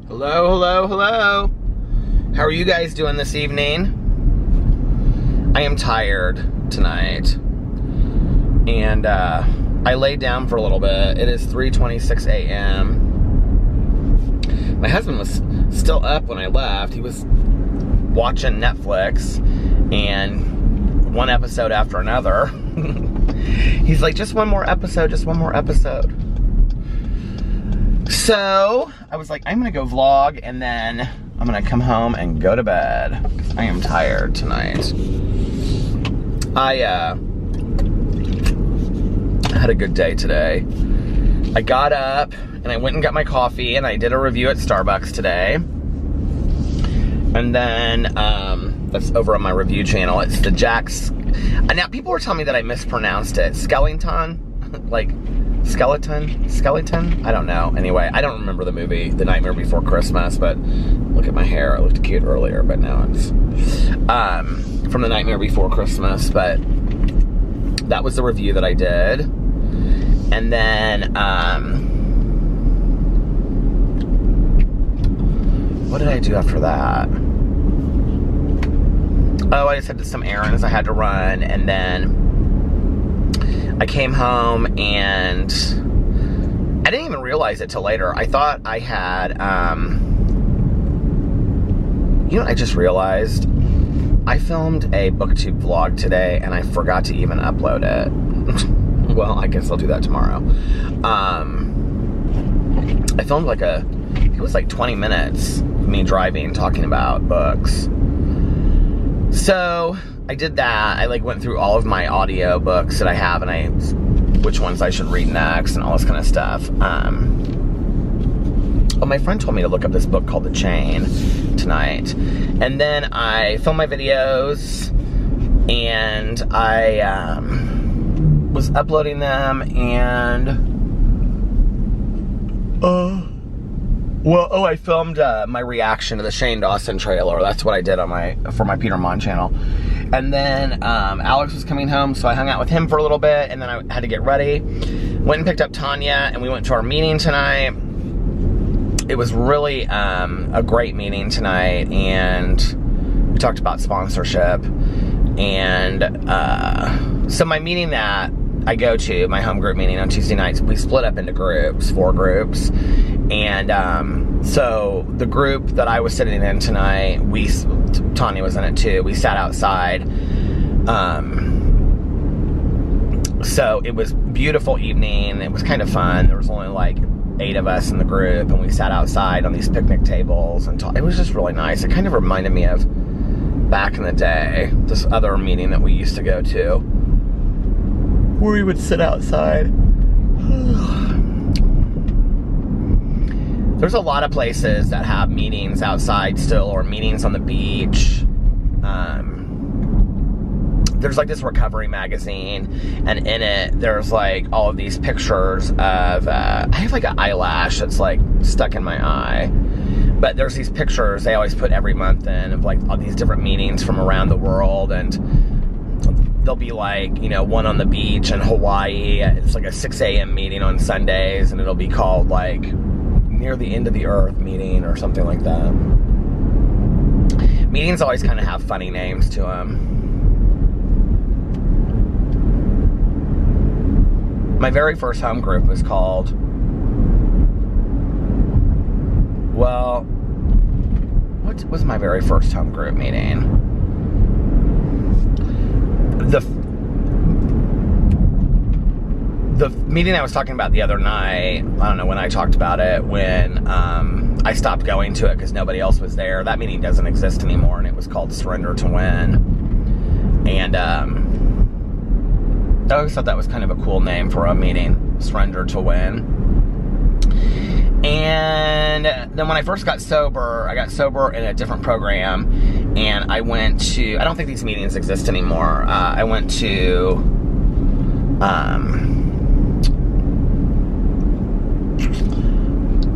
Hello, hello, hello. How are you guys doing this evening? I am tired tonight. And I laid down for a little bit. It is 3:26 a.m. My husband was still up when I left. He was watching Netflix and one episode after another. He's like, just one more episode, just one more episode. So I was like, I'm gonna go vlog and then I'm gonna come home and go to bed. I am tired tonight. I had a good day today. I got up and I went and got my coffee and I did a review at Starbucks today. And then that's over on my review channel. It's the Jack's. Now people were telling me that I mispronounced it. Skellington, like skeleton. I don't know. Anyway, I don't remember the movie The Nightmare Before Christmas. But look at my hair. It looked cute earlier, but now it's from The Nightmare Before Christmas. But that was the review that I did. And then what did I do after that? Oh, I just had some errands I had to run, and then I came home and I didn't even realize it till later. I thought I had, you know what I just realized? I filmed a BookTube vlog today and I forgot to even upload it. Well, I guess I'll do that tomorrow. I filmed like it was like 20 minutes of me driving, talking about books. So I did that. I like went through all of my audio books that I have and which ones I should read next and all this kind of stuff. Oh, my friend told me to look up this book called The Chain tonight. And then I filmed my videos and I was uploading them and I filmed my reaction to the Shane Dawson trailer. That's what I did for my Peter Monn channel. And then Alex was coming home, so I hung out with him for a little bit, and then I had to get ready. Went and picked up Tanya, and we went to our meeting tonight. It was really a great meeting tonight, and we talked about sponsorship. And so my meeting that I go to, my home group meeting on Tuesday nights, we split up into groups, 4 groups. And so the group that I was sitting in tonight, Tanya was in it too. We sat outside. So it was a beautiful evening. It was kind of fun. There was only like 8 of us in the group, and we sat outside on these picnic tables and it was just really nice. It kind of reminded me of back in the day, this other meeting that we used to go to, where we would sit outside. There's a lot of places that have meetings outside still, or meetings on the beach. There's like this recovery magazine, and in it, there's like all of these pictures of, I have like an eyelash that's like stuck in my eye. But there's these pictures they always put every month in of like all these different meetings from around the world, and there'll be like, you know, one on the beach in Hawaii. It's like a 6 a.m. meeting on Sundays, and it'll be called like Near the End of the Earth meeting or something like that. Meetings always kind of have funny names to them. My very first home group was called, well, what was my very first home group meeting? The meeting I was talking about the other night, I don't know when I talked about it, when I stopped going to it because nobody else was there. That meeting doesn't exist anymore, and it was called Surrender to Win. And I always thought that was kind of a cool name for a meeting, Surrender to Win. And then when I first got sober, I got sober in a different program, and I went to, I don't think these meetings exist anymore. I went to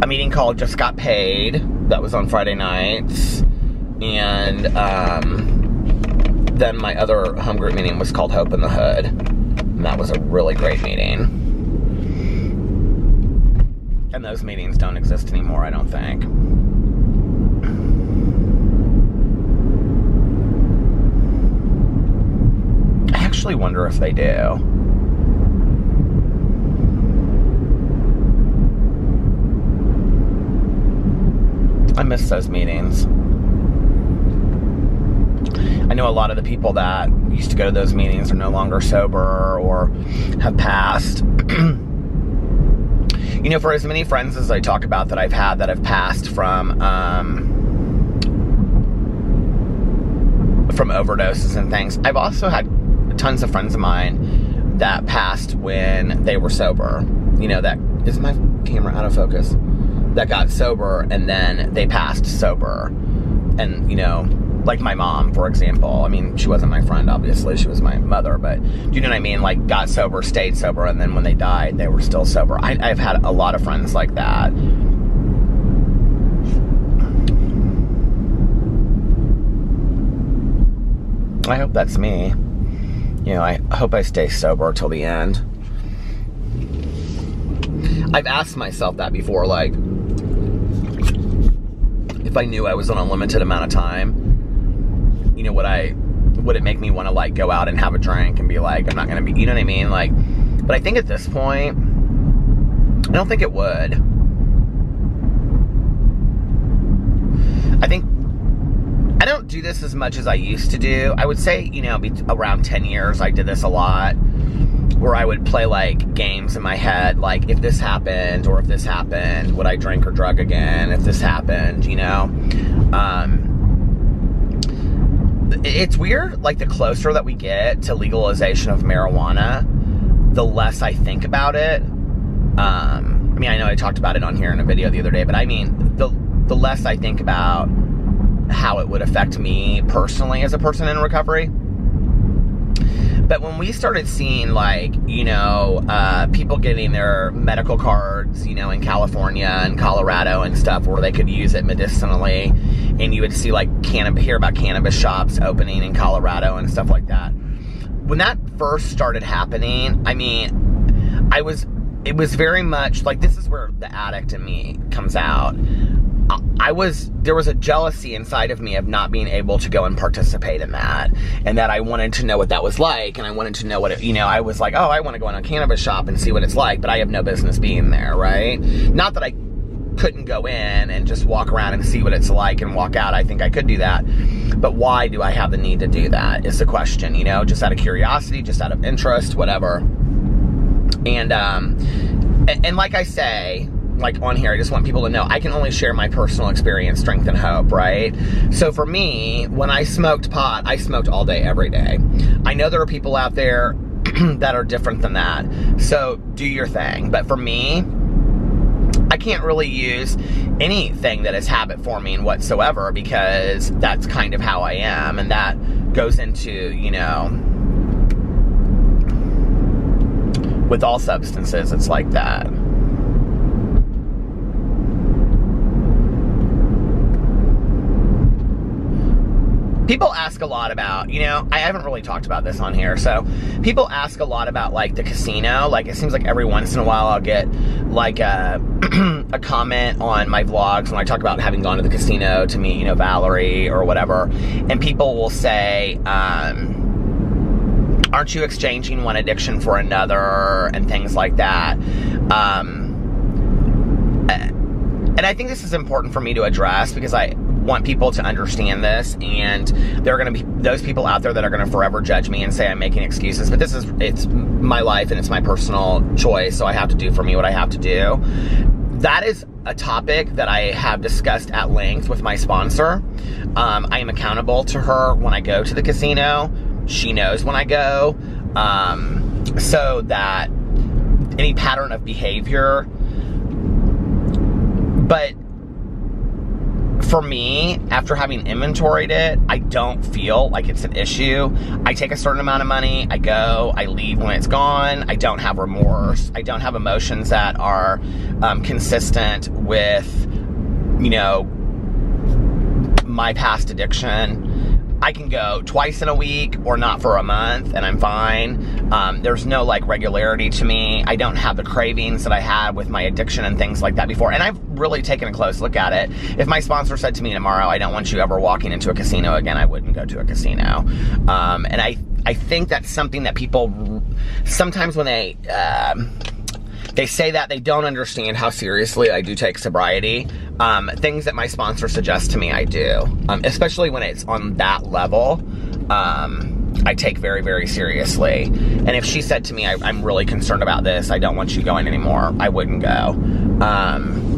a meeting called Just Got Paid, that was on Friday nights, and then my other home group meeting was called Hope in the Hood, and that was a really great meeting. And those meetings don't exist anymore, I don't think. really wonder if they do. I miss those meetings. I know a lot of the people that used to go to those meetings are no longer sober or have passed. You know, for as many friends as I talk about that I've had that have passed from overdoses and things, I've also had tons of friends of mine that passed when they were sober. You know, that is my camera out of focus. That got sober and then they passed sober. And, you know, like my mom, for example. I mean, she wasn't my friend, obviously. She was my mother. But do you know what I mean? Like, got sober, stayed sober, and then when they died, they were still sober. I've had a lot of friends like that. I hope that's me. You know, I hope I stay sober till the end. I've asked myself that before, like, if I knew I was on a limited amount of time, you know, would it make me want to, like, go out and have a drink and be like, I'm not going to be, you know what I mean? Like, but I think at this point, I don't think it would. I don't do this as much as I used to do. I would say, you know, around 10 years, I did this a lot, where I would play, like, games in my head, like, if this happened, or if this happened, would I drink or drug again, if this happened, you know? It's weird, like, the closer that we get to legalization of marijuana, the less I think about it. I mean, I know I talked about it on here in a video the other day, but I mean, the less I think about how it would affect me personally as a person in recovery. But when we started seeing, like, you know, people getting their medical cards, you know, in California and Colorado and stuff, where they could use it medicinally, and you would see, like, hear about cannabis shops opening in Colorado and stuff like that. When that first started happening, I mean, it was very much, like, this is where the addict in me comes out. There was a jealousy inside of me of not being able to go and participate in that, and that I wanted to know what that was like, and I wanted to know what it, you know, I was like, oh, I want to go in a cannabis shop and see what it's like, but I have no business being there, right? Not that I couldn't go in and just walk around and see what it's like and walk out. I think I could do that, but why do I have the need to do that is the question, you know, just out of curiosity, just out of interest, whatever. And like I say, like, on here, I just want people to know I can only share my personal experience, strength, and hope, right? So for me, when I smoked pot, I smoked all day, every day. I know there are people out there that are different than that, so do your thing. But for me, I can't really use anything that is habit forming whatsoever, because that's kind of how I am, and that goes into, you know, with all substances, it's like that. People ask a lot about, you know, I haven't really talked about this on here, so people ask a lot about, like, the casino. Like, it seems like every once in a while I'll get, like, a comment on my vlogs when I talk about having gone to the casino to meet, you know, Valerie or whatever, and people will say, aren't you exchanging one addiction for another, and things like that. And I think this is important for me to address, because I want people to understand this, and there are going to be those people out there that are going to forever judge me and say I'm making excuses, but it's my life and it's my personal choice, so I have to do for me what I have to do. That is a topic that I have discussed at length with my sponsor. I am accountable to her when I go to the casino. She knows when I go, so that any pattern of behavior. But for me, after having inventoried it, I don't feel like it's an issue. I take a certain amount of money, I go, I leave when it's gone. I don't have remorse. I don't have emotions that are consistent with, you know, my past addiction. I can go twice in a week or not for a month, and I'm fine. There's no, like, regularity to me. I don't have the cravings that I had with my addiction and things like that before. And I've really taken a close look at it. If my sponsor said to me tomorrow, I don't want you ever walking into a casino again, I wouldn't go to a casino. And I think that's something that people, sometimes when they say that, they don't understand how seriously I do take sobriety. Things that my sponsor suggests to me, I do. Especially when it's on that level, I take very, very seriously. And if she said to me, I'm really concerned about this, I don't want you going anymore, I wouldn't go.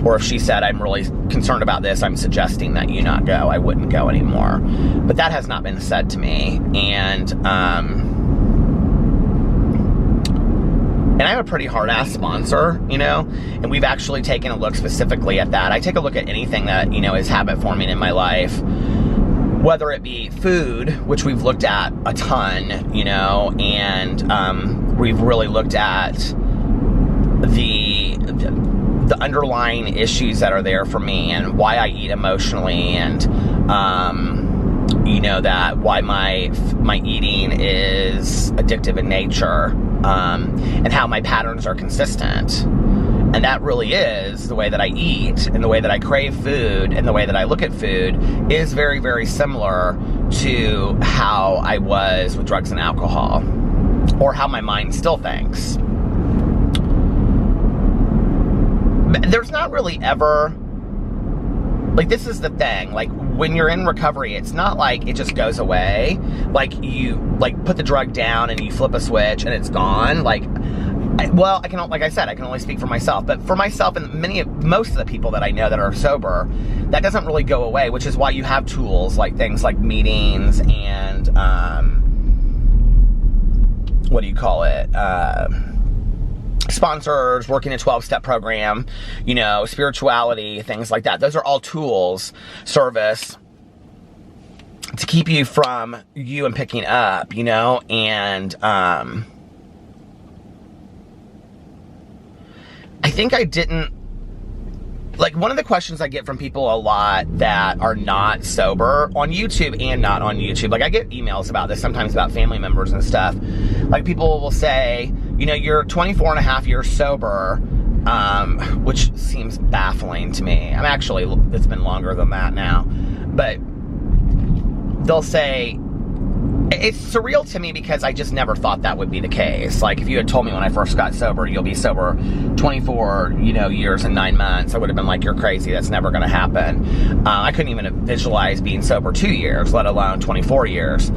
Or if she said, I'm really concerned about this, I'm suggesting that you not go, I wouldn't go anymore. But that has not been said to me. And I have a pretty hard-ass sponsor, you know, and we've actually taken a look specifically at that. I take a look at anything that, you know, is habit-forming in my life, whether it be food, which we've looked at a ton, you know, and we've really looked at the underlying issues that are there for me and why I eat emotionally, and you know, that why my eating is addictive in nature, and how my patterns are consistent. And that really is the way that I eat, and the way that I crave food, and the way that I look at food is very, very similar to how I was with drugs and alcohol, or how my mind still thinks. There's not really ever, like, this is the thing, like, when you're in recovery, it's not like it just goes away. Like, you, like, put the drug down and you flip a switch and it's gone. Like, well, I can, like I said, I can only speak for myself, but for myself and most of the people that I know that are sober, that doesn't really go away, which is why you have tools like things like meetings and, what do you call it? Sponsors, working a 12-step program, you know, spirituality, things like that. Those are all tools, service, to keep you from you and picking up, you know, and, I think I didn't, like, one of the questions I get from people a lot that are not sober on YouTube and not on YouTube, like, I get emails about this sometimes about family members and stuff. Like, people will say, you know, you're 24 and a half years sober, which seems baffling to me. I'm actually, it's been longer than that now. But they'll say, it's surreal to me because I just never thought that would be the case. Like, if you had told me when I first got sober, you'll be sober 24, you know, years and 9 months, I would have been like, you're crazy. That's never going to happen. I couldn't even visualize being sober 2 years, let alone 24 years.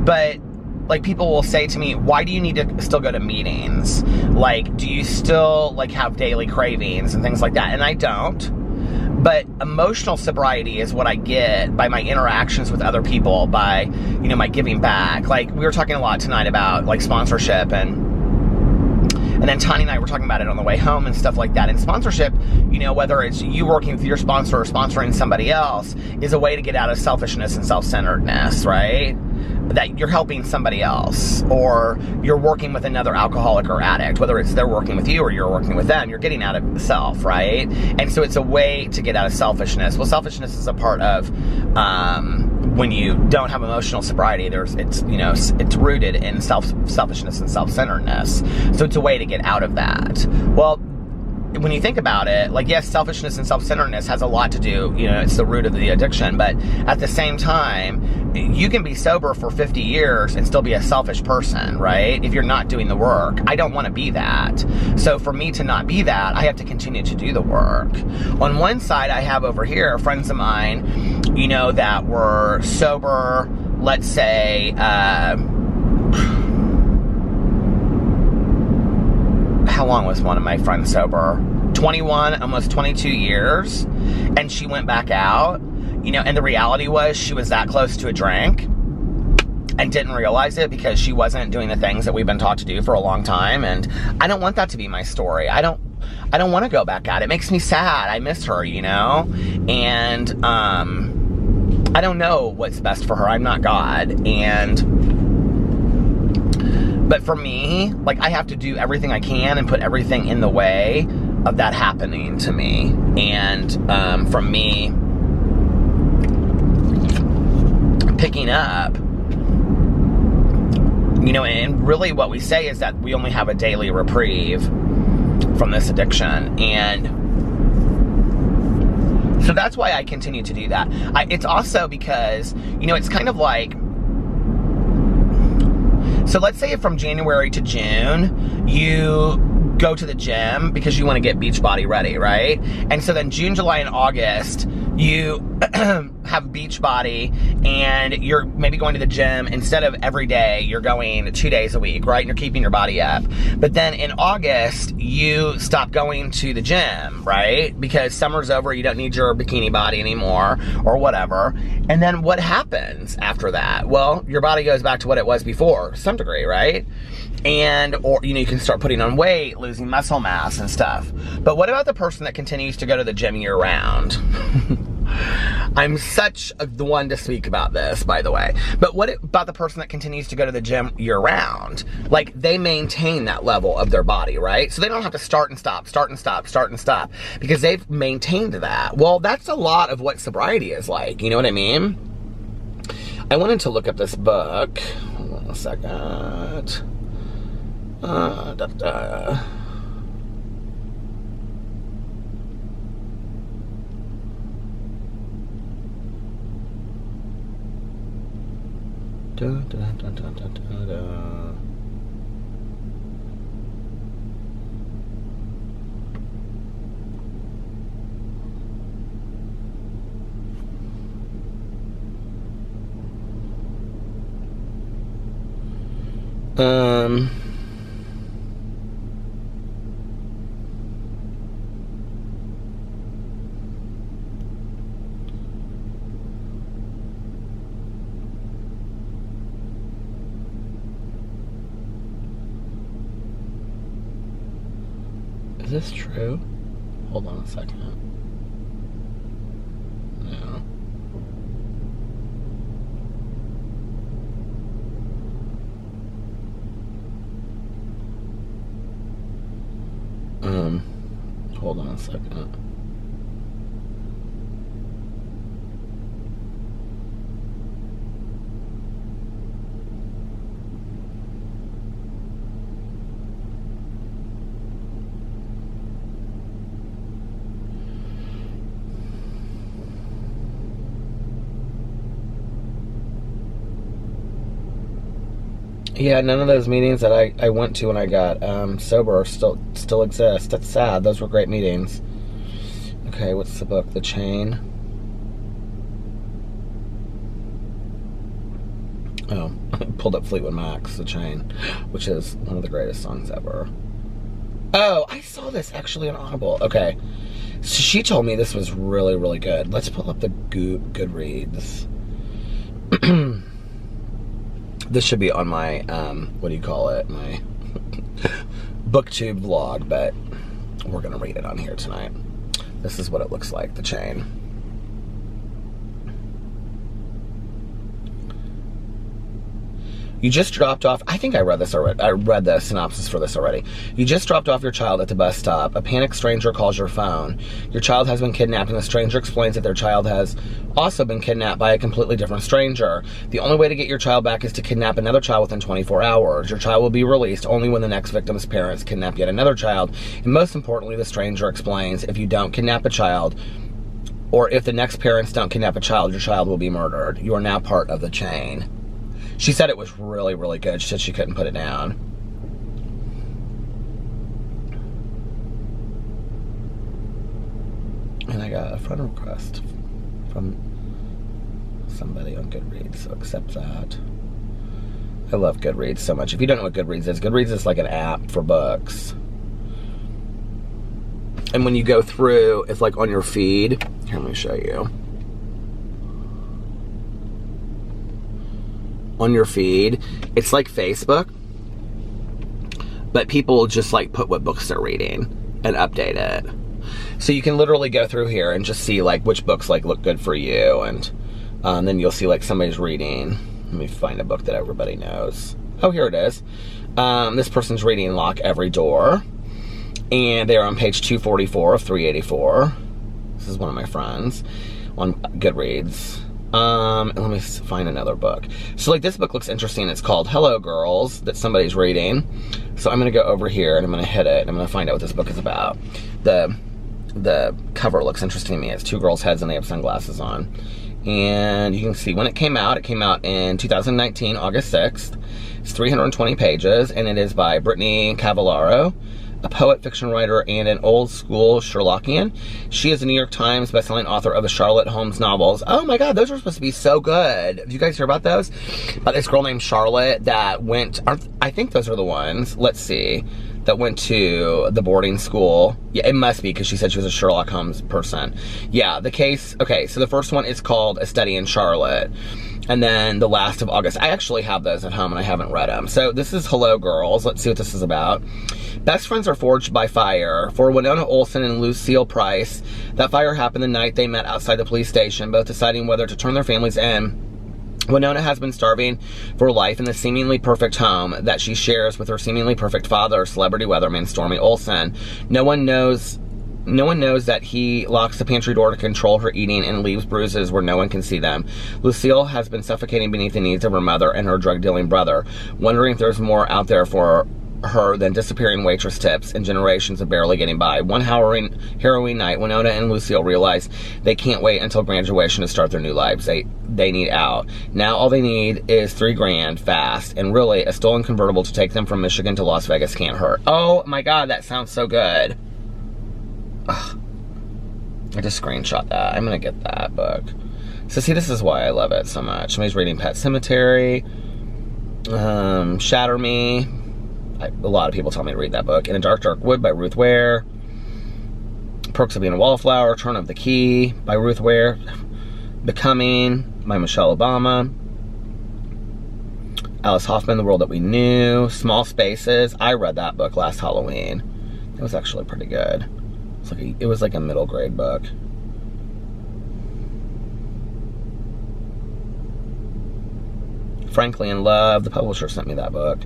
But, like, people will say to me, why do you need to still go to meetings? Like, do you still, like, have daily cravings and things like that? And I don't. But emotional sobriety is what I get by my interactions with other people, by, you know, my giving back. Like, we were talking a lot tonight about, like, sponsorship, and then Tanya and I were talking about it on the way home and stuff like that. And sponsorship, you know, whether it's you working with your sponsor or sponsoring somebody else, is a way to get out of selfishness and self-centeredness, right? That you're helping somebody else, or you're working with another alcoholic or addict, whether it's they're working with you or you're working with them, you're getting out of the self, right? And so it's a way to get out of selfishness. Well, selfishness is a part of, when you don't have emotional sobriety, it's rooted in selfishness and self-centeredness. So it's a way to get out of that. Well, when you think about it, like, yes, selfishness and self-centeredness has a lot to do, you know, it's the root of the addiction, but at the same time, you can be sober for 50 years and still be a selfish person, right? If you're not doing the work. I don't want to be that. So for me to not be that, I have to continue to do the work. On one side, I have over here friends of mine, you know, that were sober, let's say, how long was one of my friends sober? 21, almost 22 years. And she went back out, you know, and the reality was she was that close to a drink and didn't realize it because she wasn't doing the things that we've been taught to do for a long time. And I don't want that to be my story. I don't want to go back out. It makes me sad. I miss her, you know? And, I don't know what's best for her. I'm not God. But for me, like, I have to do everything I can and put everything in the way of that happening to me. And for me, picking up, you know, and really what we say is that we only have a daily reprieve from this addiction. And So that's why I continue to do that. It's also because, you know, it's kind of like, so let's say from January to June, you go to the gym because you want to get Beachbody ready, right? And so then June, July, and August, you have Beachbody and you're maybe going to the gym instead of every day, you're going 2 days a week, right? And you're keeping your body up. But then in August, you stop going to the gym, right? Because summer's over, you don't need your bikini body anymore or whatever. And then what happens after that? Well, your body goes back to what it was before, to some degree, right? And, or, you know, you can start putting on weight, losing muscle mass and stuff. But what about the person that continues to go to the gym year round? I'm such the one to speak about this, by the way. But what about the person that continues to go to the gym year round? Like, they maintain that level of their body, right? So they don't have to start and stop, start and stop, start and stop, because they've maintained that. Well, that's a lot of what sobriety is like, you know what I mean? I wanted to look up this book. Hold on a second. Is this true? Hold on a second. No. Hold on a second. Yeah, none of those meetings that I went to when I got sober still exist. That's sad. Those were great meetings. Okay, what's the book? The Chain. Oh, I pulled up Fleetwood Mac's The Chain, which is one of the greatest songs ever. Oh, I saw this actually on Audible. Okay, so she told me this was really, really good. Let's pull up the Goodreads. This should be on my, what do you call it? My booktube vlog, but we're gonna read it on here tonight. This is what it looks like, The Chain. You just dropped off, I think I read this already. I read the synopsis for this already. You just dropped off your child at the bus stop. A panicked stranger calls your phone. Your child has been kidnapped, and the stranger explains that their child has also been kidnapped by a completely different stranger. The only way to get your child back is to kidnap another child within 24 hours. Your child will be released only when the next victim's parents kidnap yet another child. And most importantly, the stranger explains, if you don't kidnap a child, or if the next parents don't kidnap a child, your child will be murdered. You are now part of the chain. She said it was really, really good. She said she couldn't put it down. And I got a friend request from somebody on Goodreads, so accept that. I love Goodreads so much. If you don't know what Goodreads is like an app for books. And when you go through, it's like on your feed. Here, let me show you. On your feed, it's like Facebook, but people just like put what books they're reading and update it. So you can literally go through here and just see like which books like look good for you, and then you'll see like somebody's reading. Let me find a book that everybody knows. Oh, here it is. This person's reading Lock Every Door, and they're on page 244 of 384. This is one of my friends on Goodreads. And let me find another book. So like this book looks interesting. It's called Hello Girls, that somebody's reading. So I'm going to go over here and I'm going to hit it and I'm going to find out what this book is about. The the cover looks interesting to me. It's two girls' heads and they have sunglasses on. And you can see when it came out in 2019, August 6th. It's 320 pages, and it is by Brittany Cavallaro, a poet, fiction writer, and an old school Sherlockian. She is a New York Times bestselling author of the Charlotte Holmes novels. Oh my God, those are supposed to be so good. Did you guys hear about those? About this girl named Charlotte that went, I think those are the ones, let's see, that went to the boarding school. Yeah, it must be, because she said she was a Sherlock Holmes person. Yeah, the case, okay, so the first one is called A Study in Charlotte. And then The Last of August. I actually have those at home and I haven't read them. So this is Hello Girls. Let's see what this is about. Best friends are forged by fire. For Winona Olson and Lucille Price, that fire happened the night they met outside the police station, both deciding whether to turn their families in. Winona has been starving for life in the seemingly perfect home that she shares with her seemingly perfect father, celebrity weatherman Stormy Olson. No one knows that he locks the pantry door to control her eating and leaves bruises where no one can see them. Lucille has been suffocating beneath the needs of her mother and her drug-dealing brother, wondering if there's more out there for her than disappearing waitress tips and generations of barely getting by. One harrowing night, Winona and Lucille realize they can't wait until graduation to start their new lives. They need out. Now all they need is $3,000 fast, and really, a stolen convertible to take them from Michigan to Las Vegas can't hurt. Oh my God, that sounds so good. Ugh. I just screenshot that. I'm gonna get that book. So see, this is why I love it so much. Somebody's reading Pet Sematary, Shatter Me. A lot of people tell me to read that book. In a Dark, Dark Wood by Ruth Ware. Perks of Being a Wallflower, Turn of the Key by Ruth Ware. Becoming by Michelle Obama. Alice Hoffman, The World That We Knew. Small Spaces. I read that book last Halloween. It was actually pretty good. It was like a middle grade book. Frankly in Love. The publisher sent me that book.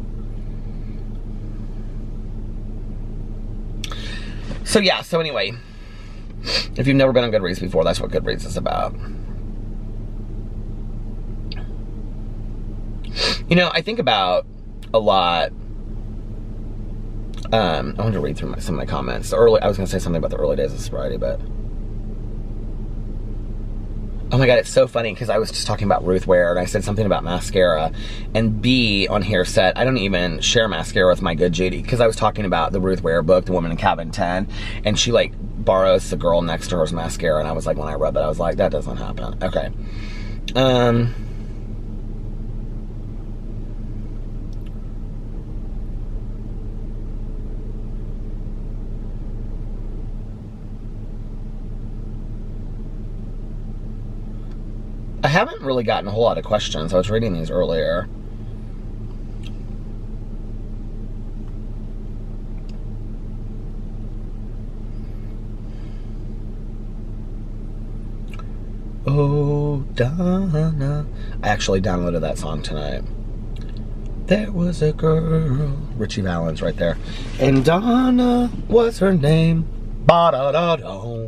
So yeah, so anyway, if you've never been on Goodreads before, that's what Goodreads is about. You know, I think about a lot. I wanted to read through some of my comments. I was going to say something about the early days of sobriety, but oh my God, it's so funny because I was just talking about Ruth Ware and I said something about mascara, and B on here said, I don't even share mascara with my good Judy, because I was talking about the Ruth Ware book, The Woman in Cabin 10, and she like borrows the girl next to her's mascara, and I was like, when I read that, I was like, that doesn't happen. Okay. I haven't really gotten a whole lot of questions. I was reading these earlier. Oh, Donna. I actually downloaded that song tonight. There was a girl. Richie Valens right there. And Donna was her name. Ba-da-da-da.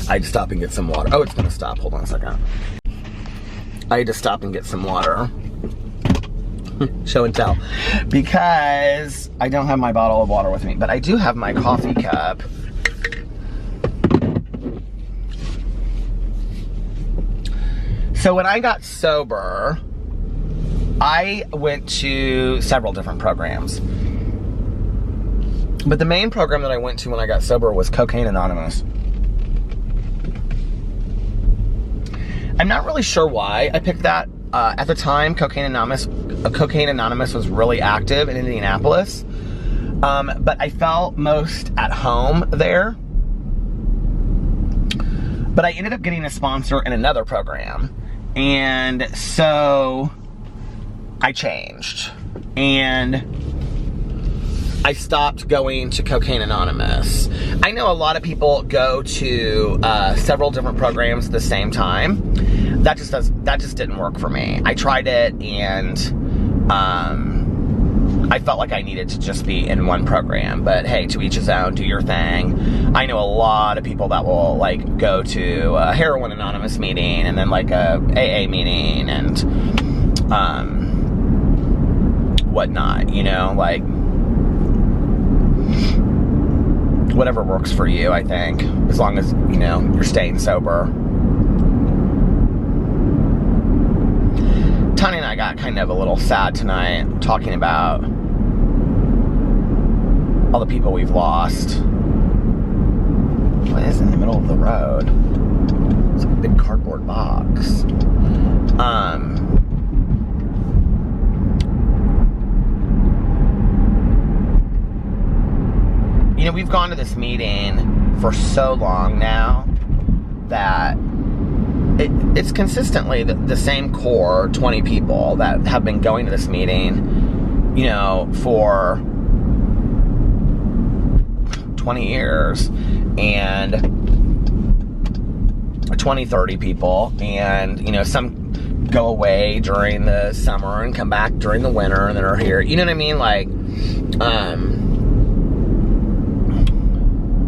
I had to stop and get some water. Oh, it's gonna stop. Hold on a second. I had to stop and get some water. Show and tell. Because I don't have my bottle of water with me, but I do have my coffee cup. So when I got sober, I went to several different programs. But the main program that I went to when I got sober was Cocaine Anonymous. I'm not really sure why I picked that. At the time, Cocaine Anonymous was really active in Indianapolis. But I felt most at home there. But I ended up getting a sponsor in another program. And so I changed. And I stopped going to Cocaine Anonymous. I know a lot of people go to several different programs at the same time. That just didn't work for me. I tried it, and I felt like I needed to just be in one program. But hey, to each his own, do your thing. I know a lot of people that will like go to a Heroin Anonymous meeting and then like a AA meeting and whatnot, you know, like, whatever works for you, I think, as long as, you know, you're staying sober. Tony and I got kind of a little sad tonight talking about all the people we've lost. What is in the middle of the road? It's like a big cardboard box. You know, we've gone to this meeting for so long now that it's consistently the same core 20 people that have been going to this meeting, you know, for 20 years, and 20, 30 people, and, you know, some go away during the summer and come back during the winter and then are here, you know what I mean? Like,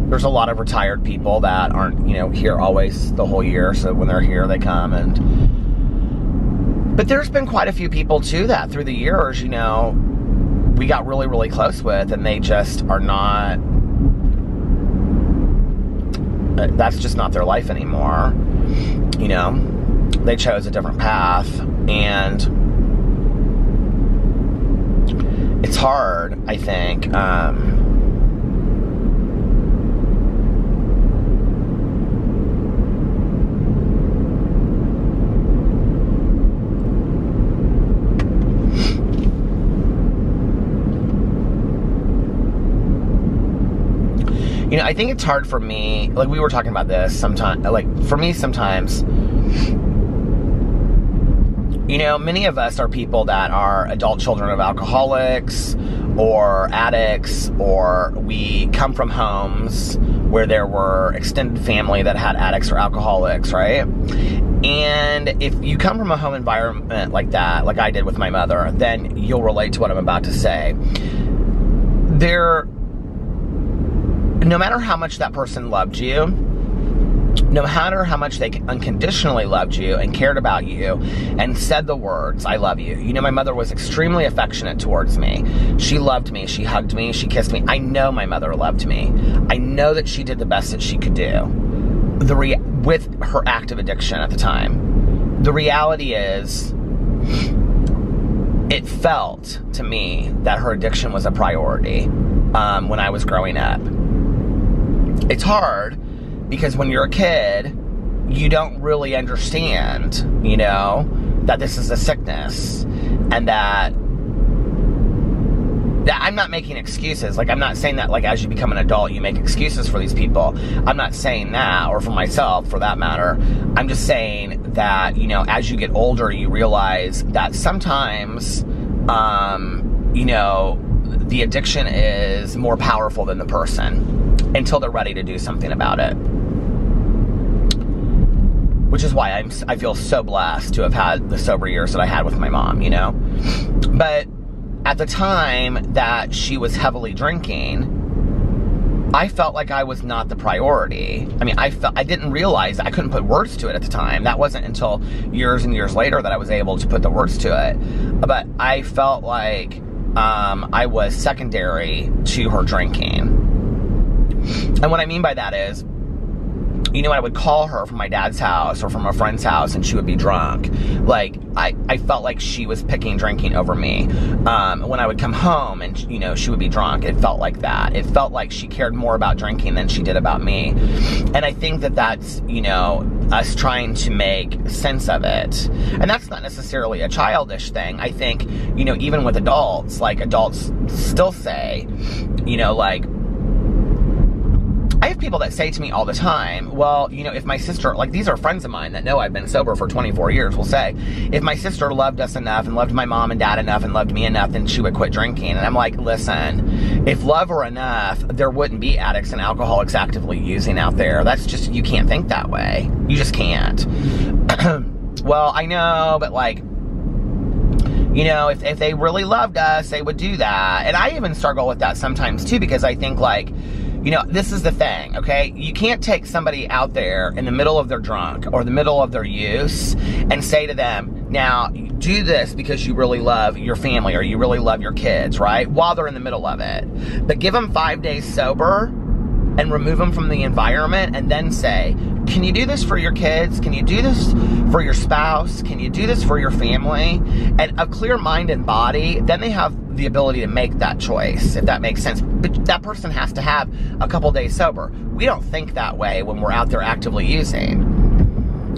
there's a lot of retired people that aren't, you know, here always the whole year, so when they're here, they come. But there's been quite a few people, too, that through the years, you know, we got really, really close with, and they just are not, that's just not their life anymore, you know? They chose a different path, and it's hard, I think, you know, I think it's hard for me, like we were talking about this sometimes, like for me sometimes, you know, many of us are people that are adult children of alcoholics or addicts, or we come from homes where there were extended family that had addicts or alcoholics, right? And if you come from a home environment like that, like I did with my mother, then you'll relate to what I'm about to say. No matter how much that person loved you, no matter how much they unconditionally loved you and cared about you and said the words, I love you. You know, my mother was extremely affectionate towards me. She loved me. She hugged me. She kissed me. I know my mother loved me. I know that she did the best that she could do with her active addiction at the time. The reality is, it felt to me that her addiction was a priority when I was growing up. It's hard because when you're a kid, you don't really understand, you know, that this is a sickness, and that I'm not making excuses. Like, I'm not saying that, like, as you become an adult, you make excuses for these people. I'm not saying that, or for myself, for that matter. I'm just saying that, you know, as you get older, you realize that sometimes, you know, the addiction is more powerful than the person until they're ready to do something about it. Which is why I feel so blessed to have had the sober years that I had with my mom, you know? But at the time that she was heavily drinking, I felt like I was not the priority. I mean, I didn't realize, I couldn't put words to it at the time. That wasn't until years and years later that I was able to put the words to it. But I felt like I was secondary to her drinking. And what I mean by that is, you know, I would call her from my dad's house or from a friend's house and she would be drunk. Like, I felt like she was picking drinking over me. When I would come home and, you know, she would be drunk, it felt like that. It felt like she cared more about drinking than she did about me. And I think that that's, you know, us trying to make sense of it. And that's not necessarily a childish thing. I think, you know, even with adults, like, adults still say, you know, like, I have people that say to me all the time, well, you know, if my sister, like, these are friends of mine that know I've been sober for 24 years, will say, if my sister loved us enough and loved my mom and dad enough and loved me enough, then she would quit drinking. And I'm like, listen, if love were enough, there wouldn't be addicts and alcoholics actively using out there. That's just, you can't think that way. You just can't. Well, I know, but, like, you know, if they really loved us, they would do that. And I even struggle with that sometimes, too, because I think, like, you know, this is the thing, okay? You can't take somebody out there in the middle of their drunk or the middle of their use and say to them, now, do this because you really love your family or you really love your kids, right? While they're in the middle of it. But give them 5 days sober and remove them from the environment and then say, can you do this for your kids? Can you do this for your spouse? Can you do this for your family? And a clear mind and body, then they have the ability to make that choice, if that makes sense. But that person has to have a couple days sober. We don't think that way when we're out there actively using.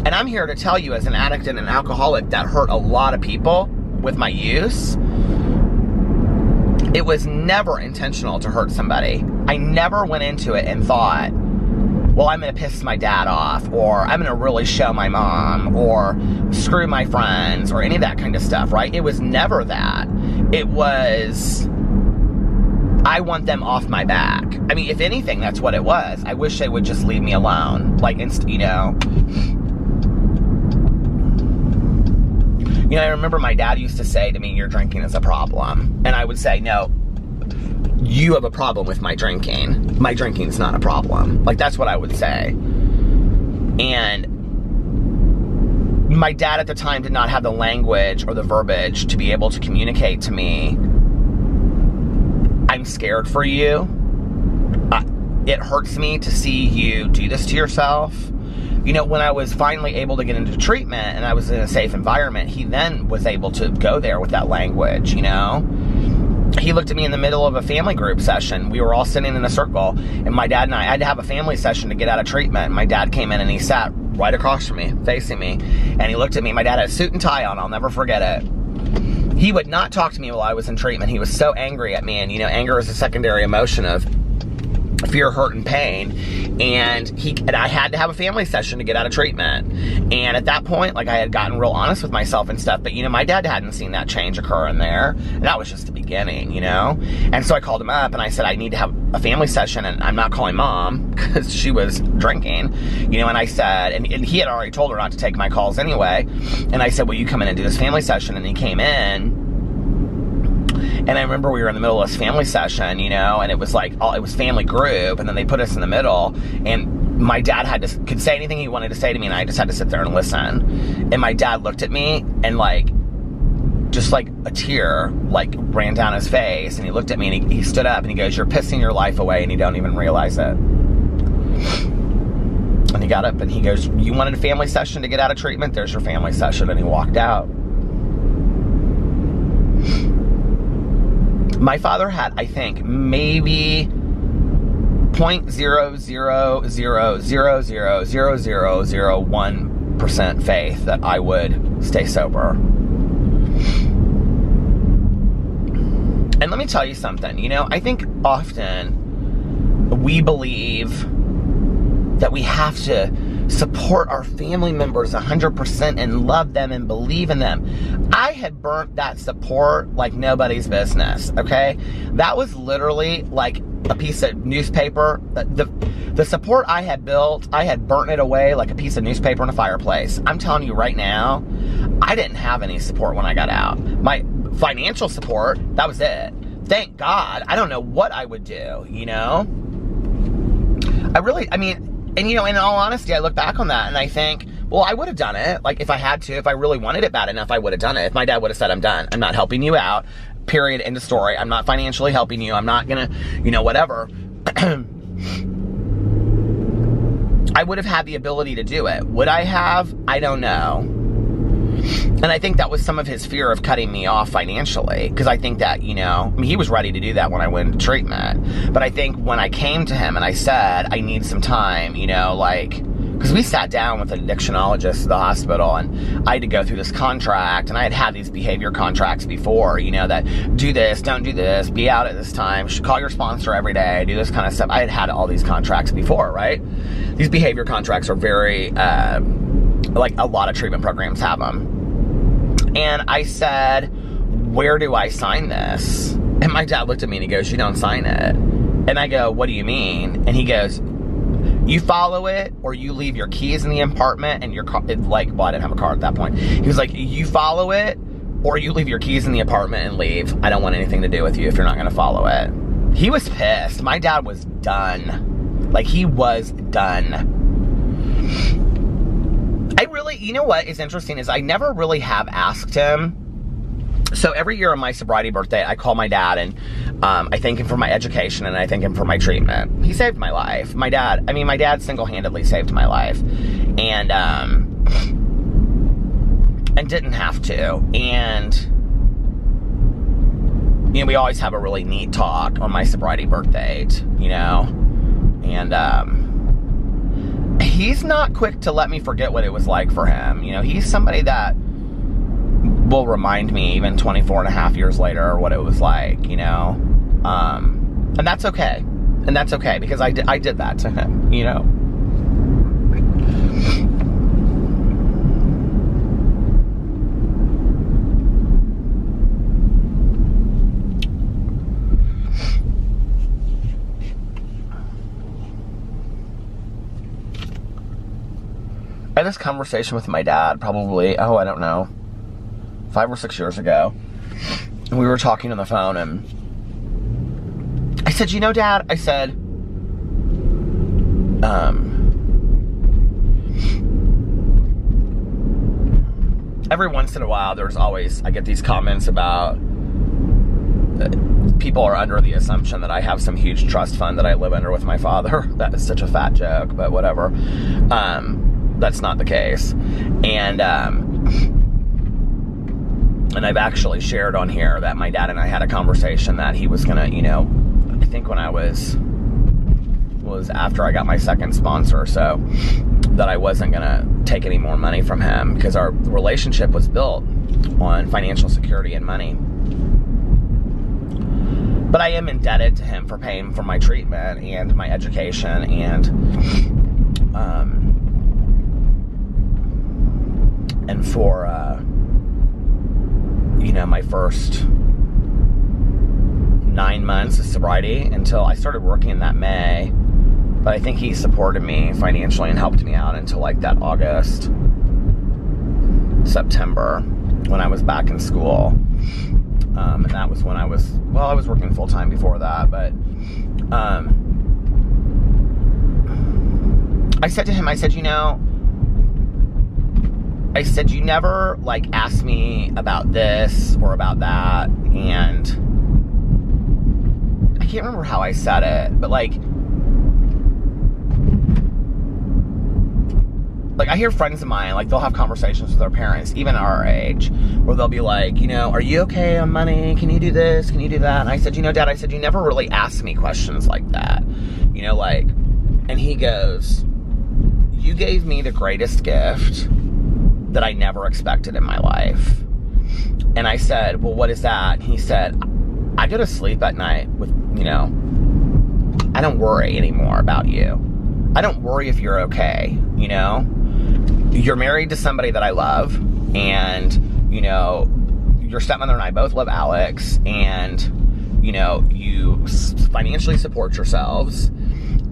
And I'm here to tell you, as an addict and an alcoholic that hurt a lot of people with my use, it was never intentional to hurt somebody. I never went into it and thought, well, I'm going to piss my dad off, or I'm going to really show my mom, or screw my friends, or any of that kind of stuff, right? It was never that. It was, I want them off my back. I mean, if anything, that's what it was. I wish they would just leave me alone. Like, you know. You know, I remember my dad used to say to me, your drinking is a problem. And I would say, no, you have a problem with my drinking. My drinking's not a problem. Like, that's what I would say. And my dad at the time did not have the language or the verbiage to be able to communicate to me, I'm scared for you. It hurts me to see you do this to yourself. You know, when I was finally able to get into treatment and I was in a safe environment, he then was able to go there with that language, you know? He looked at me in the middle of a family group session. We were all sitting in a circle, and my dad and I had to have a family session to get out of treatment. My dad came in and he sat right across from me, facing me, and he looked at me. My dad had a suit and tie on. I'll never forget it. He would not talk to me while I was in treatment. He was so angry at me, and you know, anger is a secondary emotion of fear, hurt, and pain. And I had to have a family session to get out of treatment. And at that point, like, I had gotten real honest with myself and stuff, but you know, my dad hadn't seen that change occur in there. And that was just the beginning, you know? And so I called him up and I said, I need to have a family session, and I'm not calling mom because she was drinking, you know? And I said, and he had already told her not to take my calls anyway. And I said, will you come in and do this family session? And he came in. And I remember we were in the middle of this family session, you know, and it was like, it was family group, and then they put us in the middle, and my dad could say anything he wanted to say to me, and I just had to sit there and listen. And my dad looked at me, and like, just like a tear, like, ran down his face, and he looked at me, and he stood up, and he goes, you're pissing your life away, and you don't even realize it. And he got up, and he goes, you wanted a family session to get out of treatment? There's your family session. And he walked out. My father had, I think, maybe 0.00000001% faith that I would stay sober. And let me tell you something, you know, I think often we believe that we have to support our family members 100% and love them and believe in them. I had burnt that support like nobody's business, okay? That was literally like a piece of newspaper. The support I had built, I had burnt it away like a piece of newspaper in a fireplace. I'm telling you right now, I didn't have any support when I got out. My financial support, that was it. Thank God. I don't know what I would do, you know? And you know, in all honesty, I look back on that and I think, well, I would have done it. Like, if I had to, if I really wanted it bad enough, I would have done it. If my dad would have said, I'm done. I'm not helping you out. Period. End of story. I'm not financially helping you. I'm not gonna, you know, whatever. I would have had the ability to do it. Would I have? I don't know. And I think that was some of his fear of cutting me off financially. Because I think that, you know, I mean, he was ready to do that when I went into treatment. But I think when I came to him and I said, I need some time, you know, like, because we sat down with an addictionologist at the hospital, and I had to go through this contract, and I had had these behavior contracts before, you know, that do this, don't do this, be out at this time, call your sponsor every day, do this kind of stuff. I had had all these contracts before, right? These behavior contracts are very, like a lot of treatment programs have them. And I said, where do I sign this? And my dad looked at me and he goes, you don't sign it. And I go, what do you mean? And he goes, you follow it, or you leave your keys in the apartment and your car, like, well, I didn't have a car at that point. He was like, you follow it, or you leave your keys in the apartment and leave. I don't want anything to do with you if you're not going to follow it. He was pissed. My dad was done. Like, he was done. I really, you know what is interesting is I never really have asked him. So every year on my sobriety birthday, I call my dad and I thank him for my education and I thank him for my treatment. He saved my life. My dad single-handedly saved my life. And didn't have to. And, you know, we always have a really neat talk on my sobriety birthday, you know. And he's not quick to let me forget what it was like for him. You know, he's somebody that will remind me even 24 and a half years later what it was like, you know. And that's okay. And that's okay because I did that to him, you know. I had this conversation with my dad probably, I don't know, 5 or 6 years ago. And we were talking on the phone and I said, you know, Dad, I said, every once in a while, I get these comments about people are under the assumption that I have some huge trust fund that I live under with my father. That is such a fat joke, but whatever. That's not the case. And I've actually shared on here that my dad and I had a conversation that he was gonna, you know, I think when I was after I got my second sponsor, so that I wasn't gonna take any more money from him because our relationship was built on financial security and money. But I am indebted to him for paying for my treatment and my education and for, you know, my first 9 months of sobriety until I started working in that May. But I think he supported me financially and helped me out until like that August, September, when I was back in school. And that was when I was working full-time before that, but I said to him, I said, you know, you never, like, asked me about this or about that, and I can't remember how I said it, but, like, I hear friends of mine, like, they'll have conversations with their parents, even our age, where they'll be like, you know, are you okay on money? Can you do this? Can you do that? And I said, you know, Dad, I said, you never really asked me questions like that, you know, like, and he goes, you gave me the greatest gift that I never expected in my life. And I said, well, what is that? And he said, I go to sleep at night with, you know, I don't worry anymore about you. I don't worry if you're okay, you know? You're married to somebody that I love, and, you know, your stepmother and I both love Alex, and, you know, you financially support yourselves,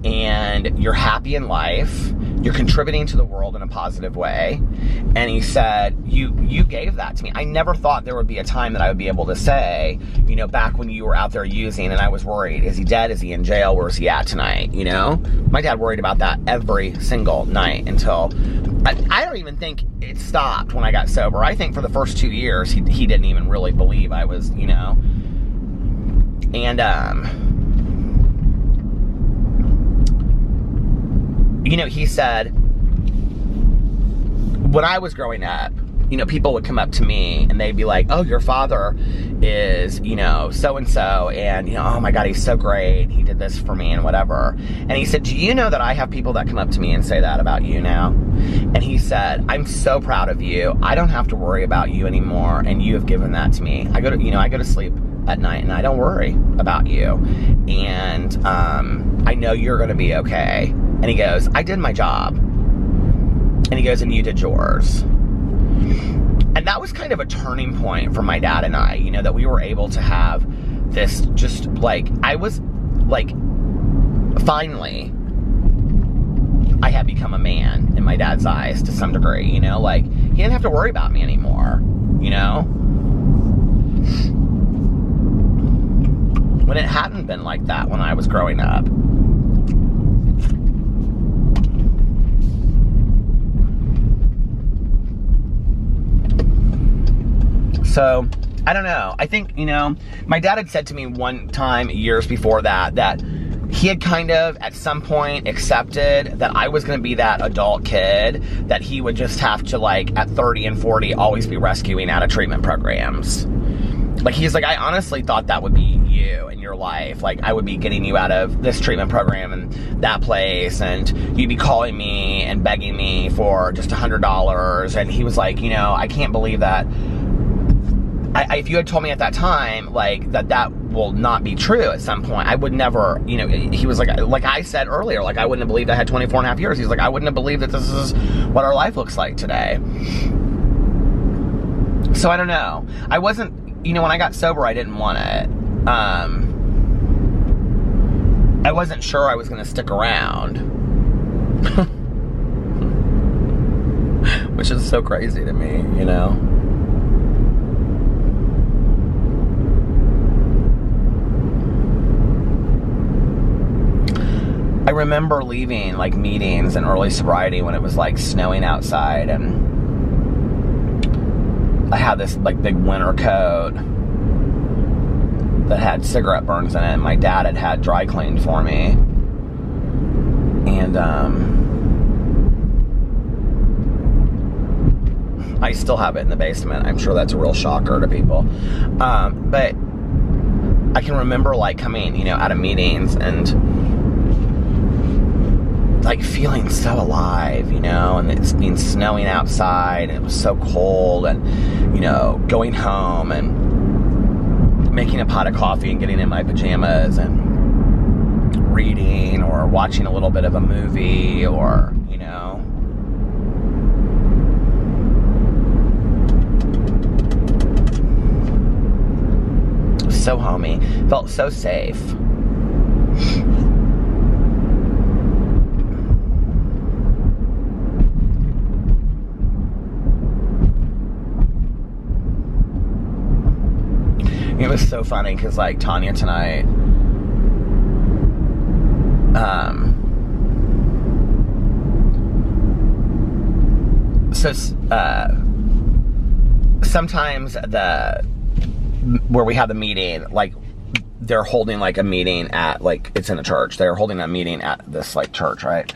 and you're happy in life, you're contributing to the world in a positive way. And he said, you gave that to me. I never thought there would be a time that I would be able to say, you know, back when you were out there using and I was worried, is he dead? Is he in jail? Where's he at tonight? You know, my dad worried about that every single night until, I don't even think it stopped when I got sober. I think for the first 2 years, he didn't even really believe I was, you know, and, you know, he said, when I was growing up, you know, people would come up to me and they'd be like, oh, your father is, you know, so-and-so, and, you know, oh my God, he's so great, he did this for me and whatever. And he said, do you know that I have people that come up to me and say that about you now? And he said, I'm so proud of you. I don't have to worry about you anymore, and you have given that to me. I go to sleep at night and I don't worry about you. And I know you're going to be okay. And he goes, I did my job. And he goes, and you did yours. And that was kind of a turning point for my dad and I, you know, that we were able to have this just, like, I was, like, finally, I had become a man in my dad's eyes to some degree, you know, like, he didn't have to worry about me anymore, you know? When it hadn't been like that when I was growing up. So, I don't know. I think, you know, my dad had said to me one time years before that he had kind of, at some point, accepted that I was going to be that adult kid that he would just have to, like, at 30 and 40, always be rescuing out of treatment programs. Like, he's like, I honestly thought that would be you in your life. Like, I would be getting you out of this treatment program and that place, and you'd be calling me and begging me for just $100. And he was like, you know, I can't believe that. If you had told me at that time, like, that will not be true at some point, I would never, you know, he was like I said earlier, like, I wouldn't have believed I had 24 and a half years. He's like, I wouldn't have believed that this is what our life looks like today. So I don't know. I wasn't, you know, when I got sober, I didn't want it. I wasn't sure I was going to stick around. Which is so crazy to me, you know? I remember leaving, like, meetings in early sobriety when it was, like, snowing outside, and I had this, like, big winter coat that had cigarette burns in it, and my dad had dry cleaned for me. And, I still have it in the basement. I'm sure that's a real shocker to people. But I can remember, like, coming, you know, out of meetings and, like, feeling so alive, you know, and it's been snowing outside, and it was so cold, and, you know, going home and making a pot of coffee and getting in my pajamas and reading or watching a little bit of a movie, or, you know, so homey, felt so safe. It was so funny because, like, Tanya tonight, sometimes where we have the meeting, like, they're holding, like, a meeting at, like, it's in a church. They're holding a meeting at this, like, church, right?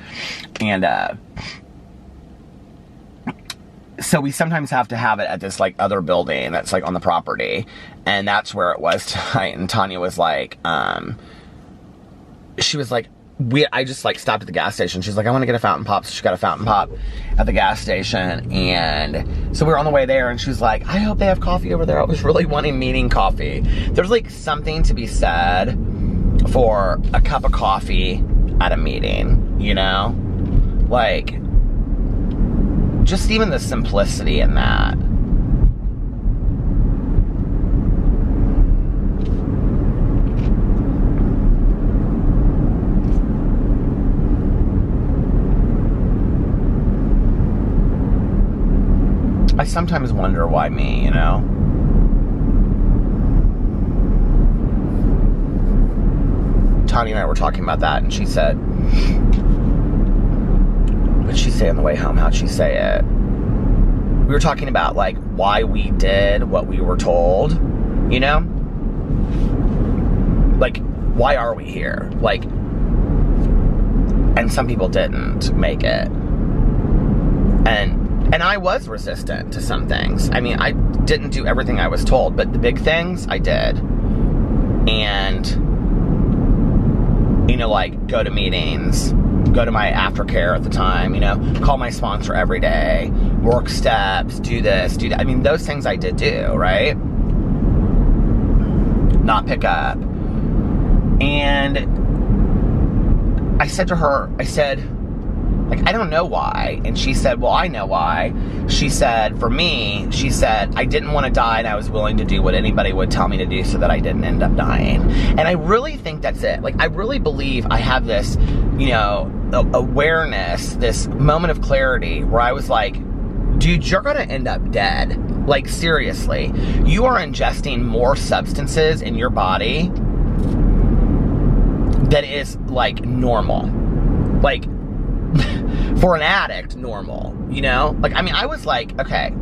And, so we sometimes have to have it at this, like, other building that's, like, on the property. And that's where it was tonight. And Tanya was like, she was like, I just, like, stopped at the gas station. She's like, I want to get a fountain pop. So she got a fountain pop at the gas station. And so we were on the way there, and she was like, I hope they have coffee over there. I was really wanting meeting coffee. There's, like, something to be said for a cup of coffee at a meeting, you know? Like, just even the simplicity in that. I sometimes wonder why me, you know? Tanya and I were talking about that, and she said, what'd she say on the way home? How'd she say it? We were talking about, like, why we did what we were told, you know? Like, why are we here? Like, and some people didn't make it. And I was resistant to some things. I mean, I didn't do everything I was told, but the big things, I did. And, you know, like, go to meetings, go to my aftercare at the time, you know, call my sponsor every day, work steps, do this, do that. I mean, those things I did do, right? Not pick up. And I said to her, I said, like, I don't know why. And she said, well, I know why. She said, for me, she said, I didn't want to die, and I was willing to do what anybody would tell me to do so that I didn't end up dying. And I really think that's it. Like, I really believe I have this, you know, awareness, this moment of clarity where I was like, dude, you're going to end up dead. Like, seriously. You are ingesting more substances in your body that is, like, normal. Like, for an addict, normal, you know? Like, I mean, I was like, okay,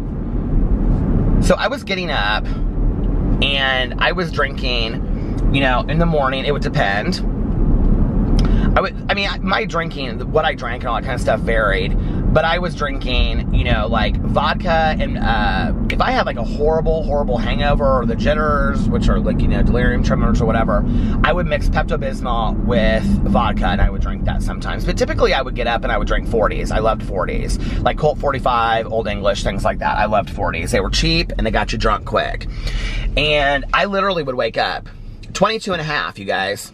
So I was getting up and I was drinking, you know, in the morning. It would depend. My drinking, what I drank and all that kind of stuff varied, but I was drinking, you know, like vodka, and if I had like a horrible hangover, or the jitters, which are like, you know, delirium tremors or whatever, I would mix Pepto-Bismol with vodka, and I would drink that sometimes. But typically I would get up and I would drink 40s. I loved 40s, like Colt 45, Old English, things like that. I loved 40s. They were cheap and they got you drunk quick. And I literally would wake up 22 and a half, you guys.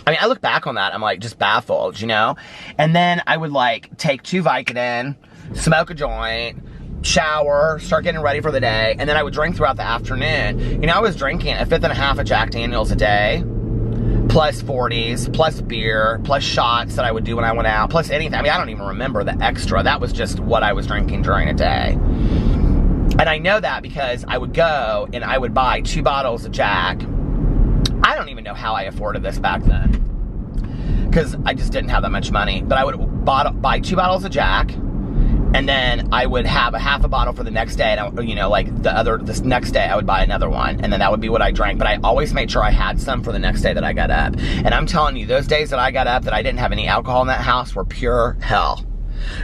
I mean, I look back on that, I'm like just baffled, you know? And then I would like take 2 Vicodin, smoke a joint, shower, start getting ready for the day, and then I would drink throughout the afternoon. You know, I was drinking a 5 1/2 of Jack Daniels a day, plus 40s, plus beer, plus shots that I would do when I went out, plus anything. I mean, I don't even remember the extra. That was just what I was drinking during a day. And I know that because I would go and I would buy 2 bottles of Jack. I don't even know how I afforded this back then, because I just didn't have that much money. But I would buy 2 bottles of Jack, and then I would have a half a bottle for the next day, and you know, like this next day I would buy another one, and then that would be what I drank. But I always made sure I had some for the next day that I got up. And I'm telling you, those days that I got up that I didn't have any alcohol in that house were pure hell.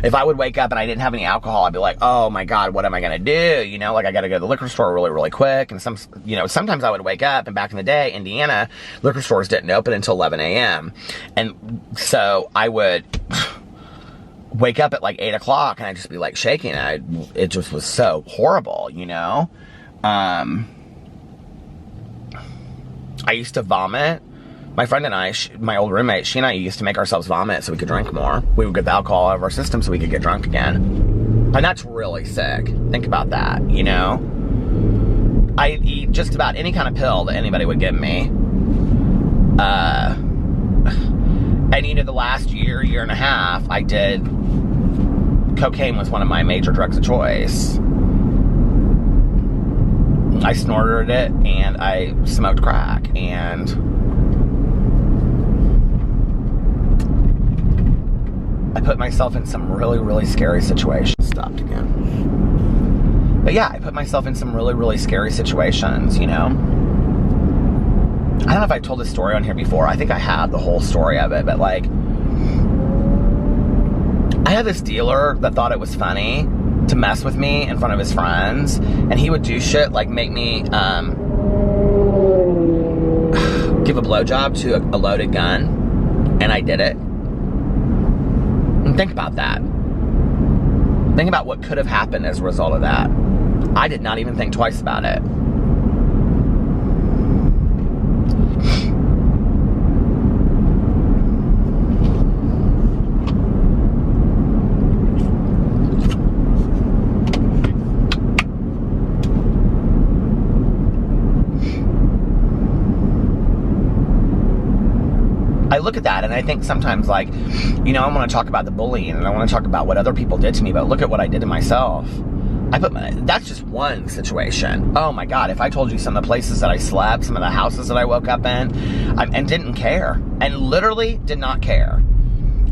If I would wake up and I didn't have any alcohol, I'd be like, oh my God, what am I gonna do? You know, like I gotta go to the liquor store really quick. And sometimes I would wake up, and back in the day, Indiana, liquor stores didn't open until 11 a.m. And so I would wake up at like 8 o'clock and I'd just be like shaking. It just was so horrible, you know? I used to vomit. My friend and I, my old roommate, she and I used to make ourselves vomit so we could drink more. We would get the alcohol out of our system so we could get drunk again. And that's really sick. Think about that, you know? I'd eat just about any kind of pill that anybody would give me. And you know, the last year and a half, I did, cocaine was one of my major drugs of choice. I snorted it and I smoked crack, and I put myself in some really scary situations. Stopped again. But yeah, I put myself in some really scary situations, you know? I don't know if I told this story on here before. I think I have the whole story of it, but like, I had this dealer that thought it was funny to mess with me in front of his friends, and he would do shit like make me give a blowjob to a loaded gun, and I did it. And think about that. Think about what could have happened as a result of that. I did not even think twice about it. I look at that and I think sometimes, like, you know, I want to talk about the bullying and I want to talk about what other people did to me, but look at what I did to myself. That's just one situation. Oh my God, if I told you some of the places that I slept, some of the houses that I woke up in, and didn't care, and literally did not care.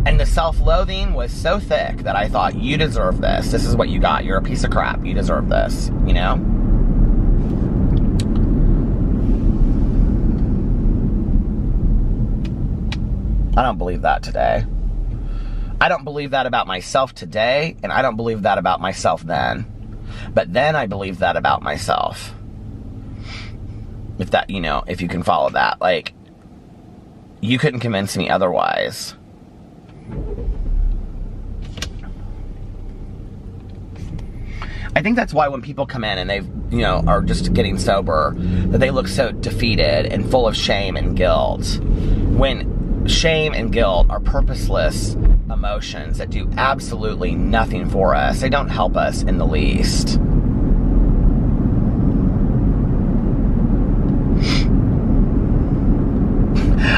And the self-loathing was so thick that I thought, you deserve this. This is what you got. You're a piece of crap. You deserve this, you know? I don't believe that today. I don't believe that about myself today, and I don't believe that about myself then. But then I believe that about myself. If that, you know, if you can follow that. Like, you couldn't convince me otherwise. I think that's why when people come in and they've, you know, are just getting sober, that they look so defeated and full of shame and guilt. When shame and guilt are purposeless emotions that do absolutely nothing for us. They don't help us in the least.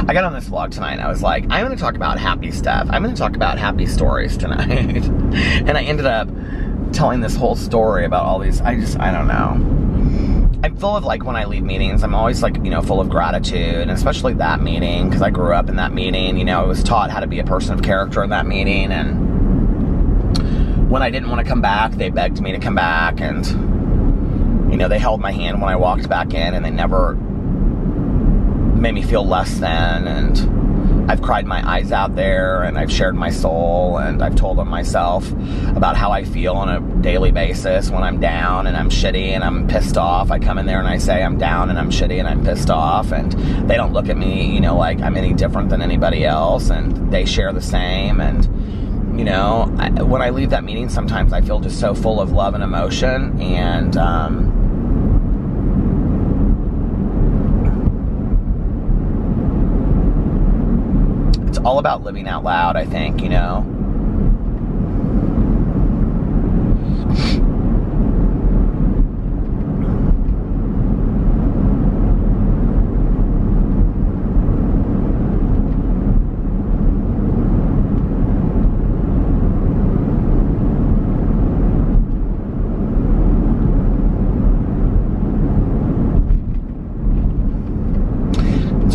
I got on this vlog tonight and I was like, I'm going to talk about happy stuff. I'm going to talk about happy stories tonight. And I ended up telling this whole story about all these, I don't know. I'm full of, like, when I leave meetings, I'm always, like, you know, full of gratitude, and especially that meeting, because I grew up in that meeting. You know, I was taught how to be a person of character in that meeting, and when I didn't want to come back, they begged me to come back, and, you know, they held my hand when I walked back in, and they never made me feel less than. And I've cried my eyes out there, and I've shared my soul, and I've told them myself about how I feel on a daily basis when I'm down and I'm shitty and I'm pissed off. I come in there and I say I'm down and I'm shitty and I'm pissed off, and they don't look at me, you know, like I'm any different than anybody else, and they share the same. And, you know, when I leave that meeting, sometimes I feel just so full of love and emotion, and it's all about living out loud, I think, you know.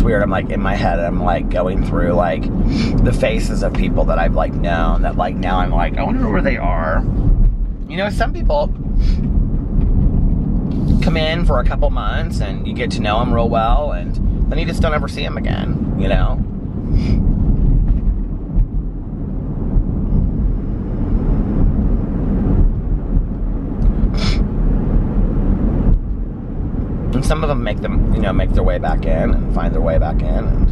Weird. I'm like, in my head, I'm like going through like the faces of people that I've like known, that like now I'm like, I wonder where they are. You know, some people come in for a couple months and you get to know them real well, and then you just don't ever see them again, you know. And some of them make them, you know, make their way back in and find their way back in. And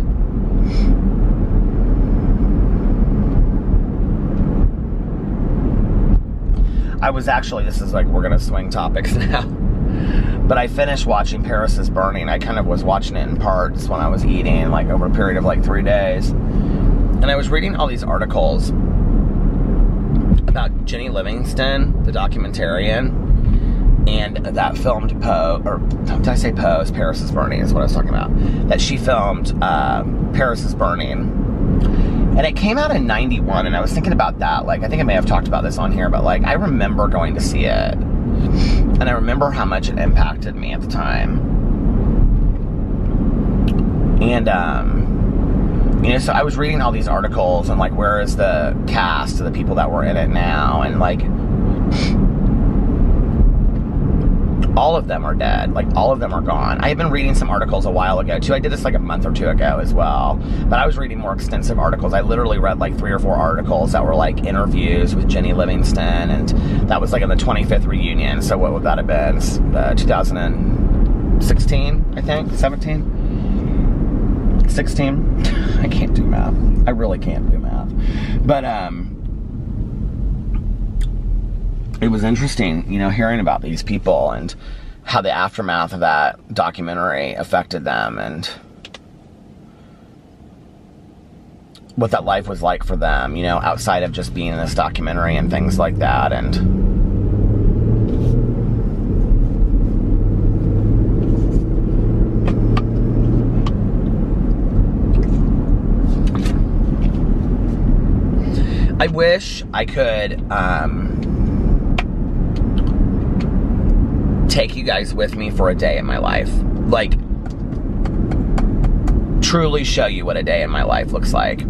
I was actually, this is like, we're gonna swing topics now, but I finished watching Paris is Burning. I kind of was watching it in parts when I was eating, like over a period of like 3 days. And I was reading all these articles about Jenny Livingston, the documentarian, and that filmed Poe, or did I say Poe? Paris is Burning is what I was talking about. That she filmed Paris is Burning. And it came out in 91, and I was thinking about that. Like, I think I may have talked about this on here, but like, I remember going to see it. And I remember how much it impacted me at the time. And, you know, so I was reading all these articles, and like, where is the cast of the people that were in it now? And like, all of them are dead. Like, all of them are gone. I had been reading some articles a while ago, too. I did this like a month or two ago as well. But I was reading more extensive articles. I literally read like 3 or 4 articles that were like interviews with Jenny Livingston. And that was like in the 25th reunion. So what would that have been? 2016, I think? 17? 16? I can't do math. I really can't do math. But, it was interesting, you know, hearing about these people and how the aftermath of that documentary affected them, and what that life was like for them, you know, outside of just being in this documentary and things like that. And I wish I could take you guys with me for a day in my life. Like, truly show you what a day in my life looks like.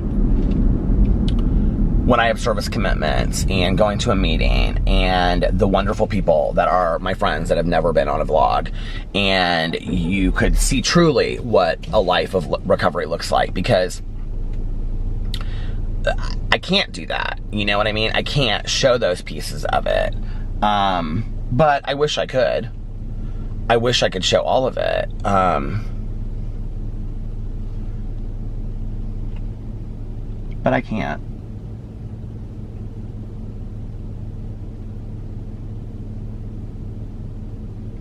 When I have service commitments and going to a meeting, and the wonderful people that are my friends that have never been on a vlog, and you could see truly what a life of recovery looks like, because I can't do that. You know what I mean? I can't show those pieces of it. But I wish I could. I wish I could show all of it. But I can't.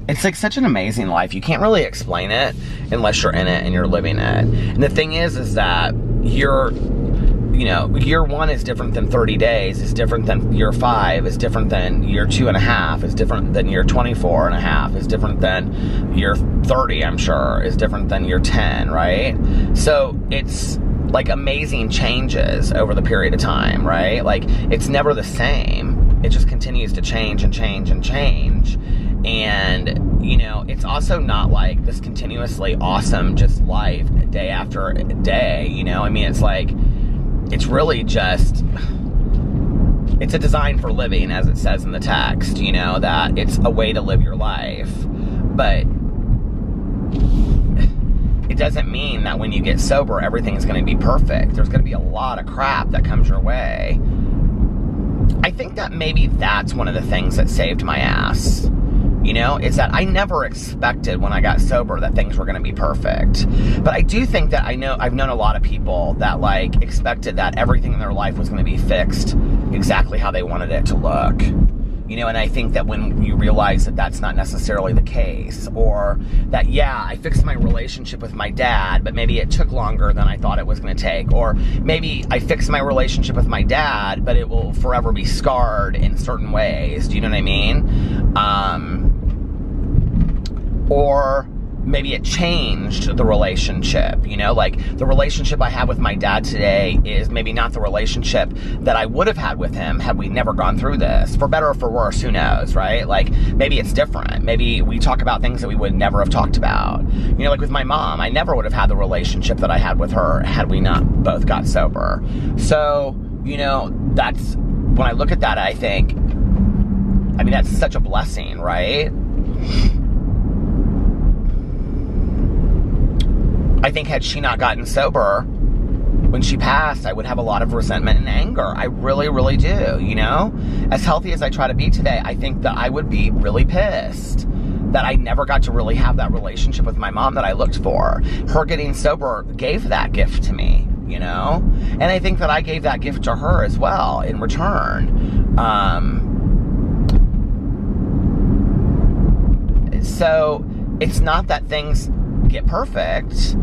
It's like such an amazing life. You can't really explain it unless you're in it and you're living it. And the thing is that you're, you know, year 1 is different than 30 days, is different than year 5, is different than year 2.5, is different than year 24.5, is different than year 30, I'm sure, is different than year 10, right? So it's like amazing changes over the period of time, right? Like, it's never the same. It just continues to change and change and change. And, you know, it's also not like this continuously awesome just life day after day, you know? I mean, it's like, it's really just it's a design for living, as it says in the text, you know, that it's a way to live your life. But it doesn't mean that when you get sober, everything's going to be perfect. There's going to be a lot of crap that comes your way. I think that maybe that's one of the things that saved my ass. You know, is that I never expected when I got sober that things were going to be perfect. But I do think that I've known a lot of people that like expected that everything in their life was going to be fixed exactly how they wanted it to look. You know, and I think that when you realize that that's not necessarily the case, or that, yeah, I fixed my relationship with my dad, but maybe it took longer than I thought it was going to take, or maybe I fixed my relationship with my dad, but it will forever be scarred in certain ways. Do you know what I mean? Or maybe it changed the relationship, you know, like the relationship I have with my dad today is maybe not the relationship that I would have had with him had we never gone through this. For better or for worse, who knows, right? Like maybe it's different. Maybe we talk about things that we would never have talked about. You know, like with my mom, I never would have had the relationship that I had with her had we not both got sober. So, you know, that's, when I look at that, I think, I mean, that's such a blessing, right? I think had she not gotten sober, when she passed, I would have a lot of resentment and anger. I really, really do, you know? As healthy as I try to be today, I think that I would be really pissed that I never got to really have that relationship with my mom that I looked for. Her getting sober gave that gift to me, you know? And I think that I gave that gift to her as well in return. So it's not that things get perfect,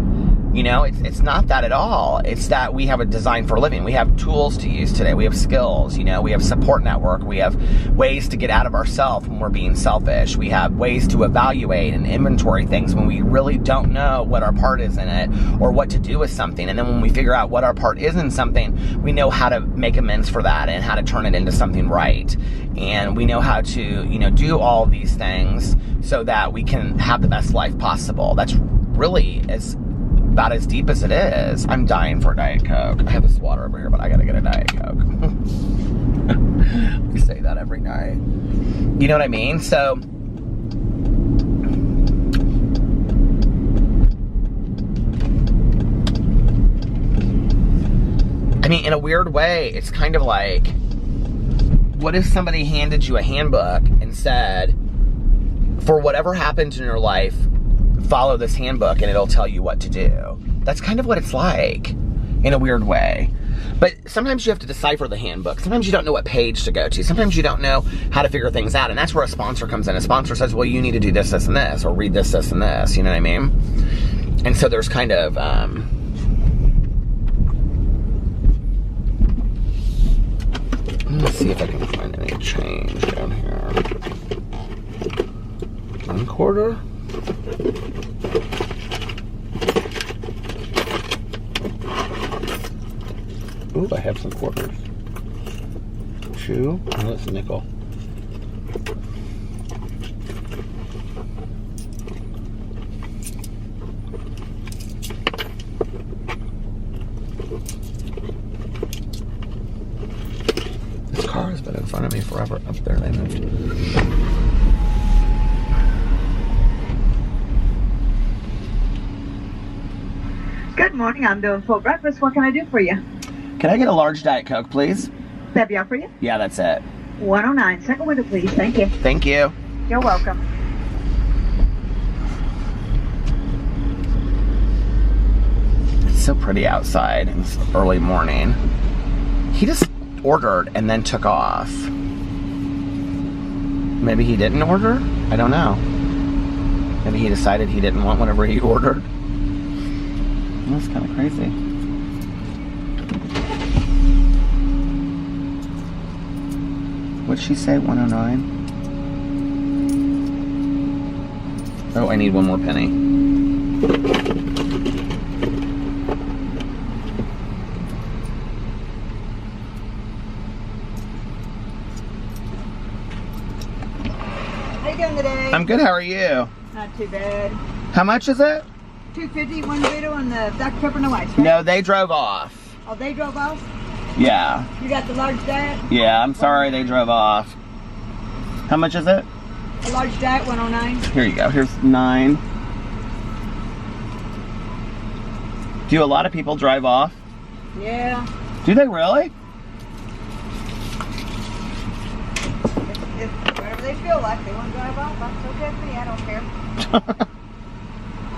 you know, it's not that at all. It's that we have a design for living. We have tools to use today. We have skills, you know, we have support network. We have ways to get out of ourselves when we're being selfish. We have ways to evaluate and inventory things when we really don't know what our part is in it or what to do with something. And then when we figure out what our part is in something, we know how to make amends for that and how to turn it into something right. And we know how to, you know, do all these things so that we can have the best life possible. That's really about as deep as it is. I'm dying for a Diet Coke. I have this water over here, but I gotta get a Diet Coke. We say that every night. You know what I mean? So, I mean, in a weird way, it's kind of like, what if somebody handed you a handbook and said, for whatever happens in your life, follow this handbook and it'll tell you what to do. That's kind of what it's like, in a weird way. But sometimes you have to decipher the handbook. Sometimes you don't know what page to go to. Sometimes you don't know how to figure things out. And that's where a sponsor comes in. A sponsor says, well, you need to do this, this, and this, or read this, this, and this. You know what I mean? And so there's kind of, let's see if I can find any change down here. 1/4. Ooh, I have some quarters. 2. Oh, that's a nickel. This car has been in front of me forever. Up there, they moved. Good morning, I'm doing full breakfast. What can I do for you? Can I get a large Diet Coke, please? That be all for you? Yeah, that's it. 109, second window, please. Thank you. Thank you. You're welcome. It's so pretty outside. It's early morning. He just ordered and then took off. Maybe he didn't order? I don't know. Maybe he decided he didn't want whatever he ordered. That's kind of crazy. What'd she say, 109? Oh, I need one more penny. How you doing today? I'm good, how are you? Not too bad. How much is it? $2.50, one burrito, and the Dr. Pepper and the whites, right? No, they drove off. Oh, they drove off? Yeah. You got the large diet? Yeah, I'm sorry they drove off. How much is it? The large diet, 109. Here you go. Here's 9. Do a lot of people drive off? Yeah. Do they really? If whatever they feel like, they want to drive off, that's okay with me. I don't care.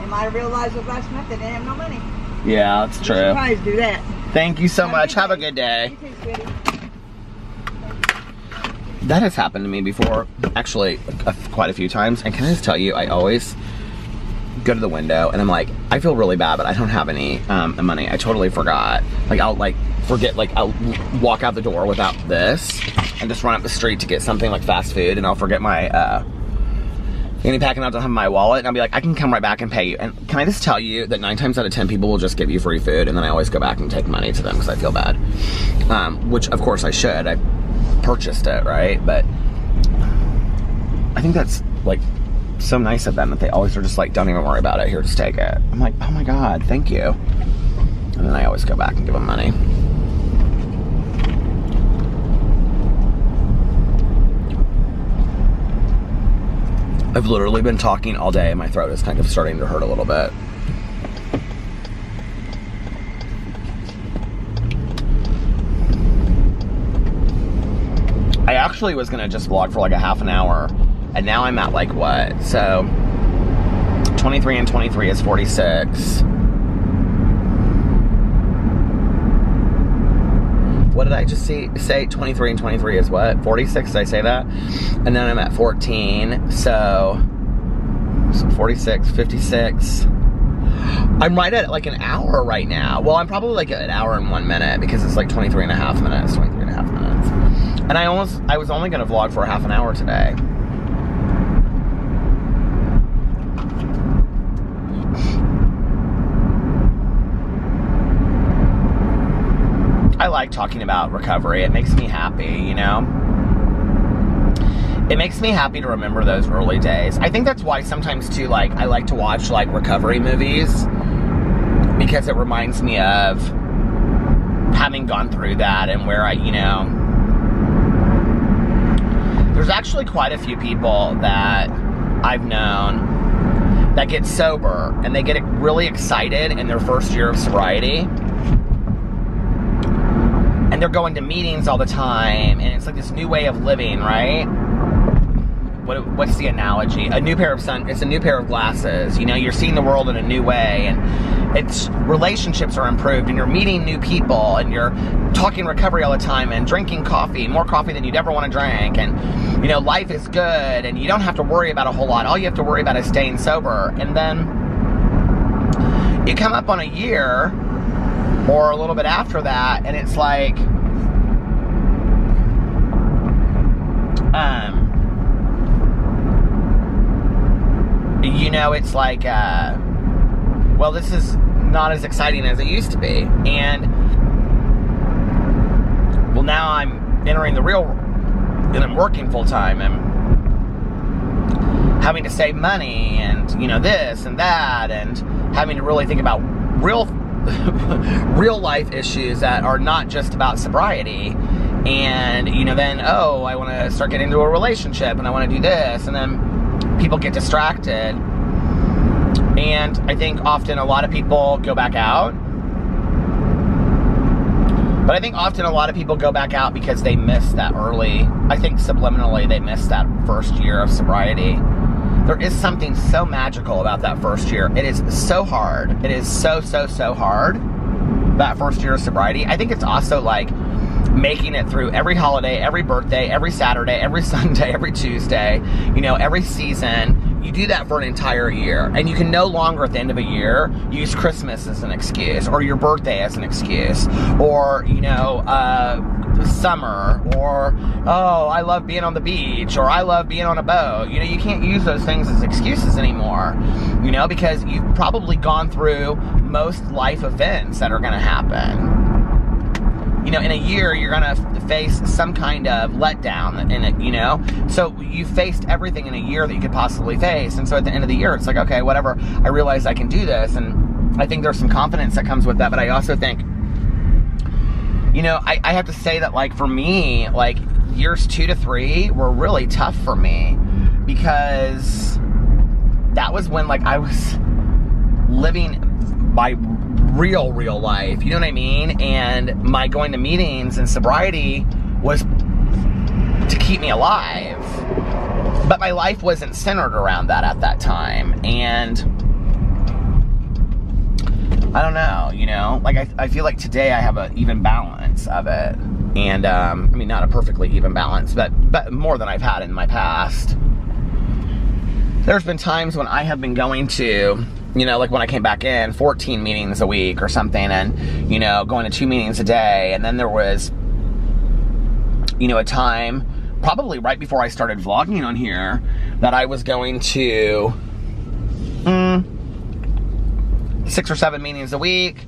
They might have realized with last month they didn't have no money. Yeah, that's true. Surprised do that. Thank you so much. Have a good day. You too, sweetie. That has happened to me before, actually, quite a few times. And can I just tell you, I always go to the window and I'm like, I feel really bad, but I don't have any money. I totally forgot. Like, I'll I'll walk out the door without this and just run up the street to get something like fast food, and I'll forget my fanny pack and I don't have my wallet, and I'll be like, I can come right back and pay you. And can I just tell you that 9 times out of 10 people will just give you free food, and then I always go back and take money to them because I feel bad. Which of course I should. I purchased it, right? But I think that's like so nice of them that they always are just like, don't even worry about it, here, just take it. I'm like, oh my God, thank you. And then I always go back and give them money. I've literally been talking all day and my throat is kind of starting to hurt a little bit. I actually was gonna just vlog for like a half an hour, and now I'm at like what? So 23 and 23 is 46. What did I just say? 23 and 23 is what? 46, did I say that? And then I'm at 14, so 46, 56. I'm right at like an hour right now. Well, I'm probably like an hour and 1 minute because it's like 23 and a half minutes, 23 and a half minutes. And I was only gonna vlog for a half an hour today. I like talking about recovery. It makes me happy, you know? It makes me happy to remember those early days. I think that's why sometimes too, like, I like to watch like recovery movies, because it reminds me of having gone through that and where I, you know, there's actually quite a few people that I've known that get sober and they get really excited in their first year of sobriety. And they're going to meetings all the time, and it's like this new way of living, right? What's the analogy? It's a new pair of glasses. You know, you're seeing the world in a new way, and relationships are improved, and you're meeting new people, and you're talking recovery all the time, and drinking coffee, more coffee than you'd ever want to drink, and, you know, life is good, and you don't have to worry about a whole lot. All you have to worry about is staying sober. And then you come up on a year, or a little bit after that, and it's like, you know, it's like, well, this is not as exciting as it used to be. And, well, now I'm entering the real, and I'm working full time, and having to save money, and, you know, this and that, and having to really think about real life issues that are not just about sobriety. And, you know, then, oh, I want to start getting into a relationship, and I want to do this, and then people get distracted. And I think often a lot of people go back out. But I think often a lot of people go back out because they miss that early, I think subliminally they miss that first year of sobriety. There is something so magical about that first year. It is so hard. It is so hard, that first year of sobriety. I think it's also like making it through every holiday, every birthday, every Saturday, every Sunday, every Tuesday, you know, every season. You do that for an entire year, and you can no longer at the end of a year use Christmas as an excuse, or your birthday as an excuse, or, you know, summer, or, oh, I love being on the beach, or I love being on a boat. You know, you can't use those things as excuses anymore, you know, because you've probably gone through most life events that are going to happen. You know, in a year, you're going to face some kind of letdown in it, you know? So you faced everything in a year that you could possibly face. And so at the end of the year, it's like, okay, whatever, I realize I can do this. And I think there's some confidence that comes with that. But I also think, you know, I have to say that, like, for me, like, years 2 to 3 were really tough for me, because that was when, like, I was living my real life, you know what I mean? And my going to meetings and sobriety was to keep me alive. But my life wasn't centered around that at that time. And I don't know, you know, like, I feel like today I have an even balance of it. And, I mean, not a perfectly even balance, but more than I've had in my past. There's been times when I have been going to, you know, like when I came back in, 14 meetings a week or something, and, you know, going to 2 meetings a day. And then there was, you know, a time, probably right before I started vlogging on here, that I was going to 6 or 7 meetings a week,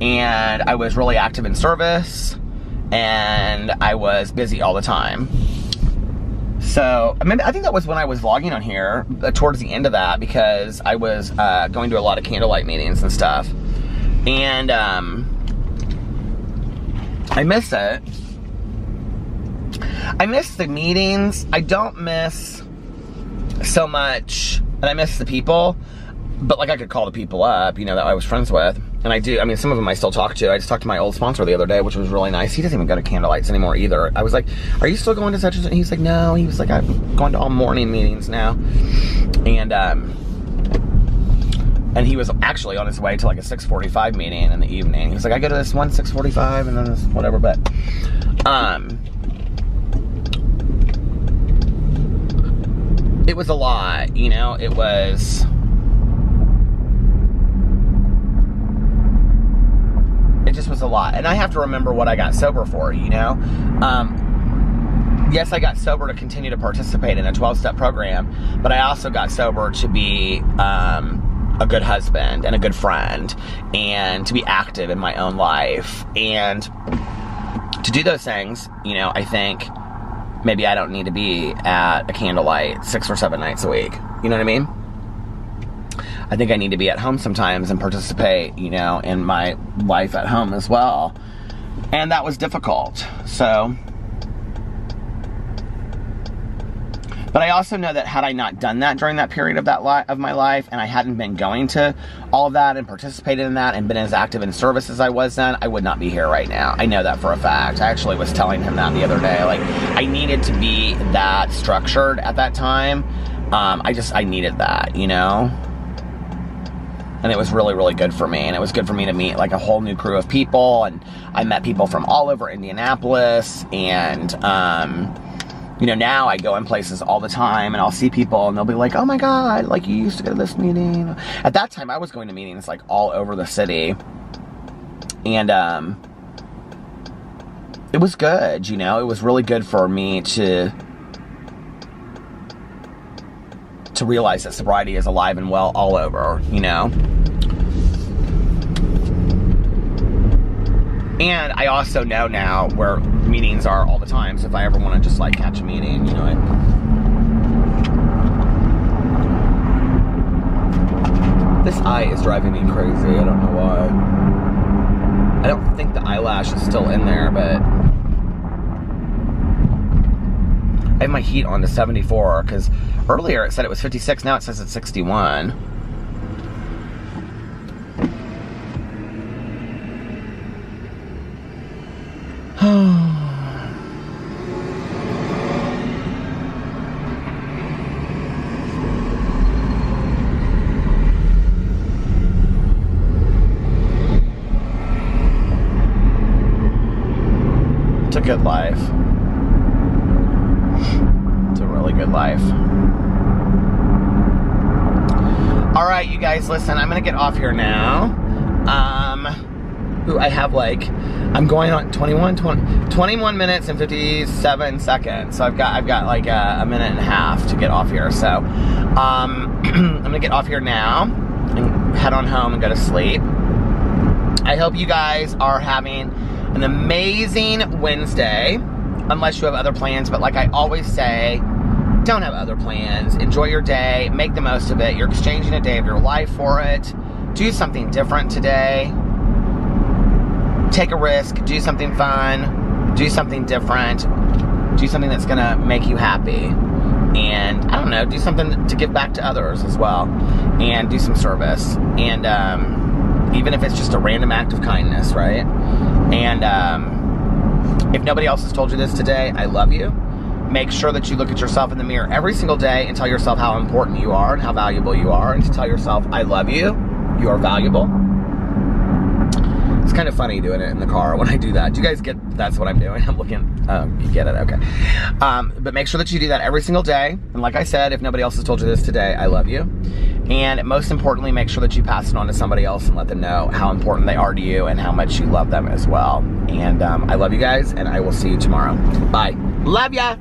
and I was really active in service, and I was busy all the time. So, I mean, I think that was when I was vlogging on here, towards the end of that, because I was going to a lot of candlelight meetings and stuff. And I miss it. I miss the meetings. I don't miss so much, and I miss the people, but, like, I could call the people up, you know, that I was friends with. And I do. I mean, some of them I still talk to. I just talked to my old sponsor the other day, which was really nice. He doesn't even go to candlelights anymore either. I was like, are you still going to such and such? He's like, no. He was like, I'm going to all morning meetings now. And he was actually on his way to, like, a 6:45 meeting in the evening. He was like, I go to this one 6:45 and then this whatever. But it was a lot, you know. It was... It just was a lot. And I have to remember what I got sober for, you know? Yes, I got sober to continue to participate in a 12-step program, but I also got sober to be a good husband and a good friend, and to be active in my own life. And to do those things, you know, I think maybe I don't need to be at a candlelight 6 or 7 nights a week. You know what I mean? I think I need to be at home sometimes and participate, you know, in my life at home as well. And that was difficult. So, but I also know that had I not done that during that period of of my life, and I hadn't been going to all of that and participated in that and been as active in service as I was then, I would not be here right now. I know that for a fact. I actually was telling him that the other day. Like, I needed to be that structured at that time. I needed that, you know? And it was really, really good for me. And it was good for me to meet, like, a whole new crew of people. And I met people from all over Indianapolis. And, you know, now I go in places all the time, and I'll see people, and they'll be like, oh my God, like, you used to go to this meeting. At that time, I was going to meetings, like, all over the city. And, it was good, you know? It was really good for me to realize that sobriety is alive and well all over, you know? And I also know now where meetings are all the time, so if I ever want to just, like, catch a meeting, you know, this eye is driving me crazy. I don't know why. I don't think the eyelash is still in there, but I have my heat on to 74, because earlier it said it was 56, now it says it's 61. It's a good life. It's a really good life. All right, you guys, listen, I'm gonna get off here now. I have, like, I'm going on 21 minutes and 57 seconds. So I've got like a minute and a half to get off here. So I'm gonna get off here now and head on home and go to sleep. I hope you guys are having an amazing Wednesday, unless you have other plans. But like I always say, don't have other plans. Enjoy your day. Make the most of it. You're exchanging a day of your life for it. Do something different today. take a risk, do something fun, do something different, do something that's gonna make you happy. And I don't know, do something to give back to others as well, and do some service, and even if it's just a random act of kindness, right? And if nobody else has told you this today, I love you. Make sure that you look at yourself in the mirror every single day and tell yourself how important you are and how valuable you are, and to tell yourself, I love you, you are valuable. It's kind of funny doing it in the car when I do that. Do you guys get that's what I'm doing? I'm looking, you get it, okay. But make sure that you do that every single day. And like I said, if nobody else has told you this today, I love you. And most importantly, make sure that you pass it on to somebody else and let them know how important they are to you and how much you love them as well. And I love you guys, and I will see you tomorrow. Bye. Love ya!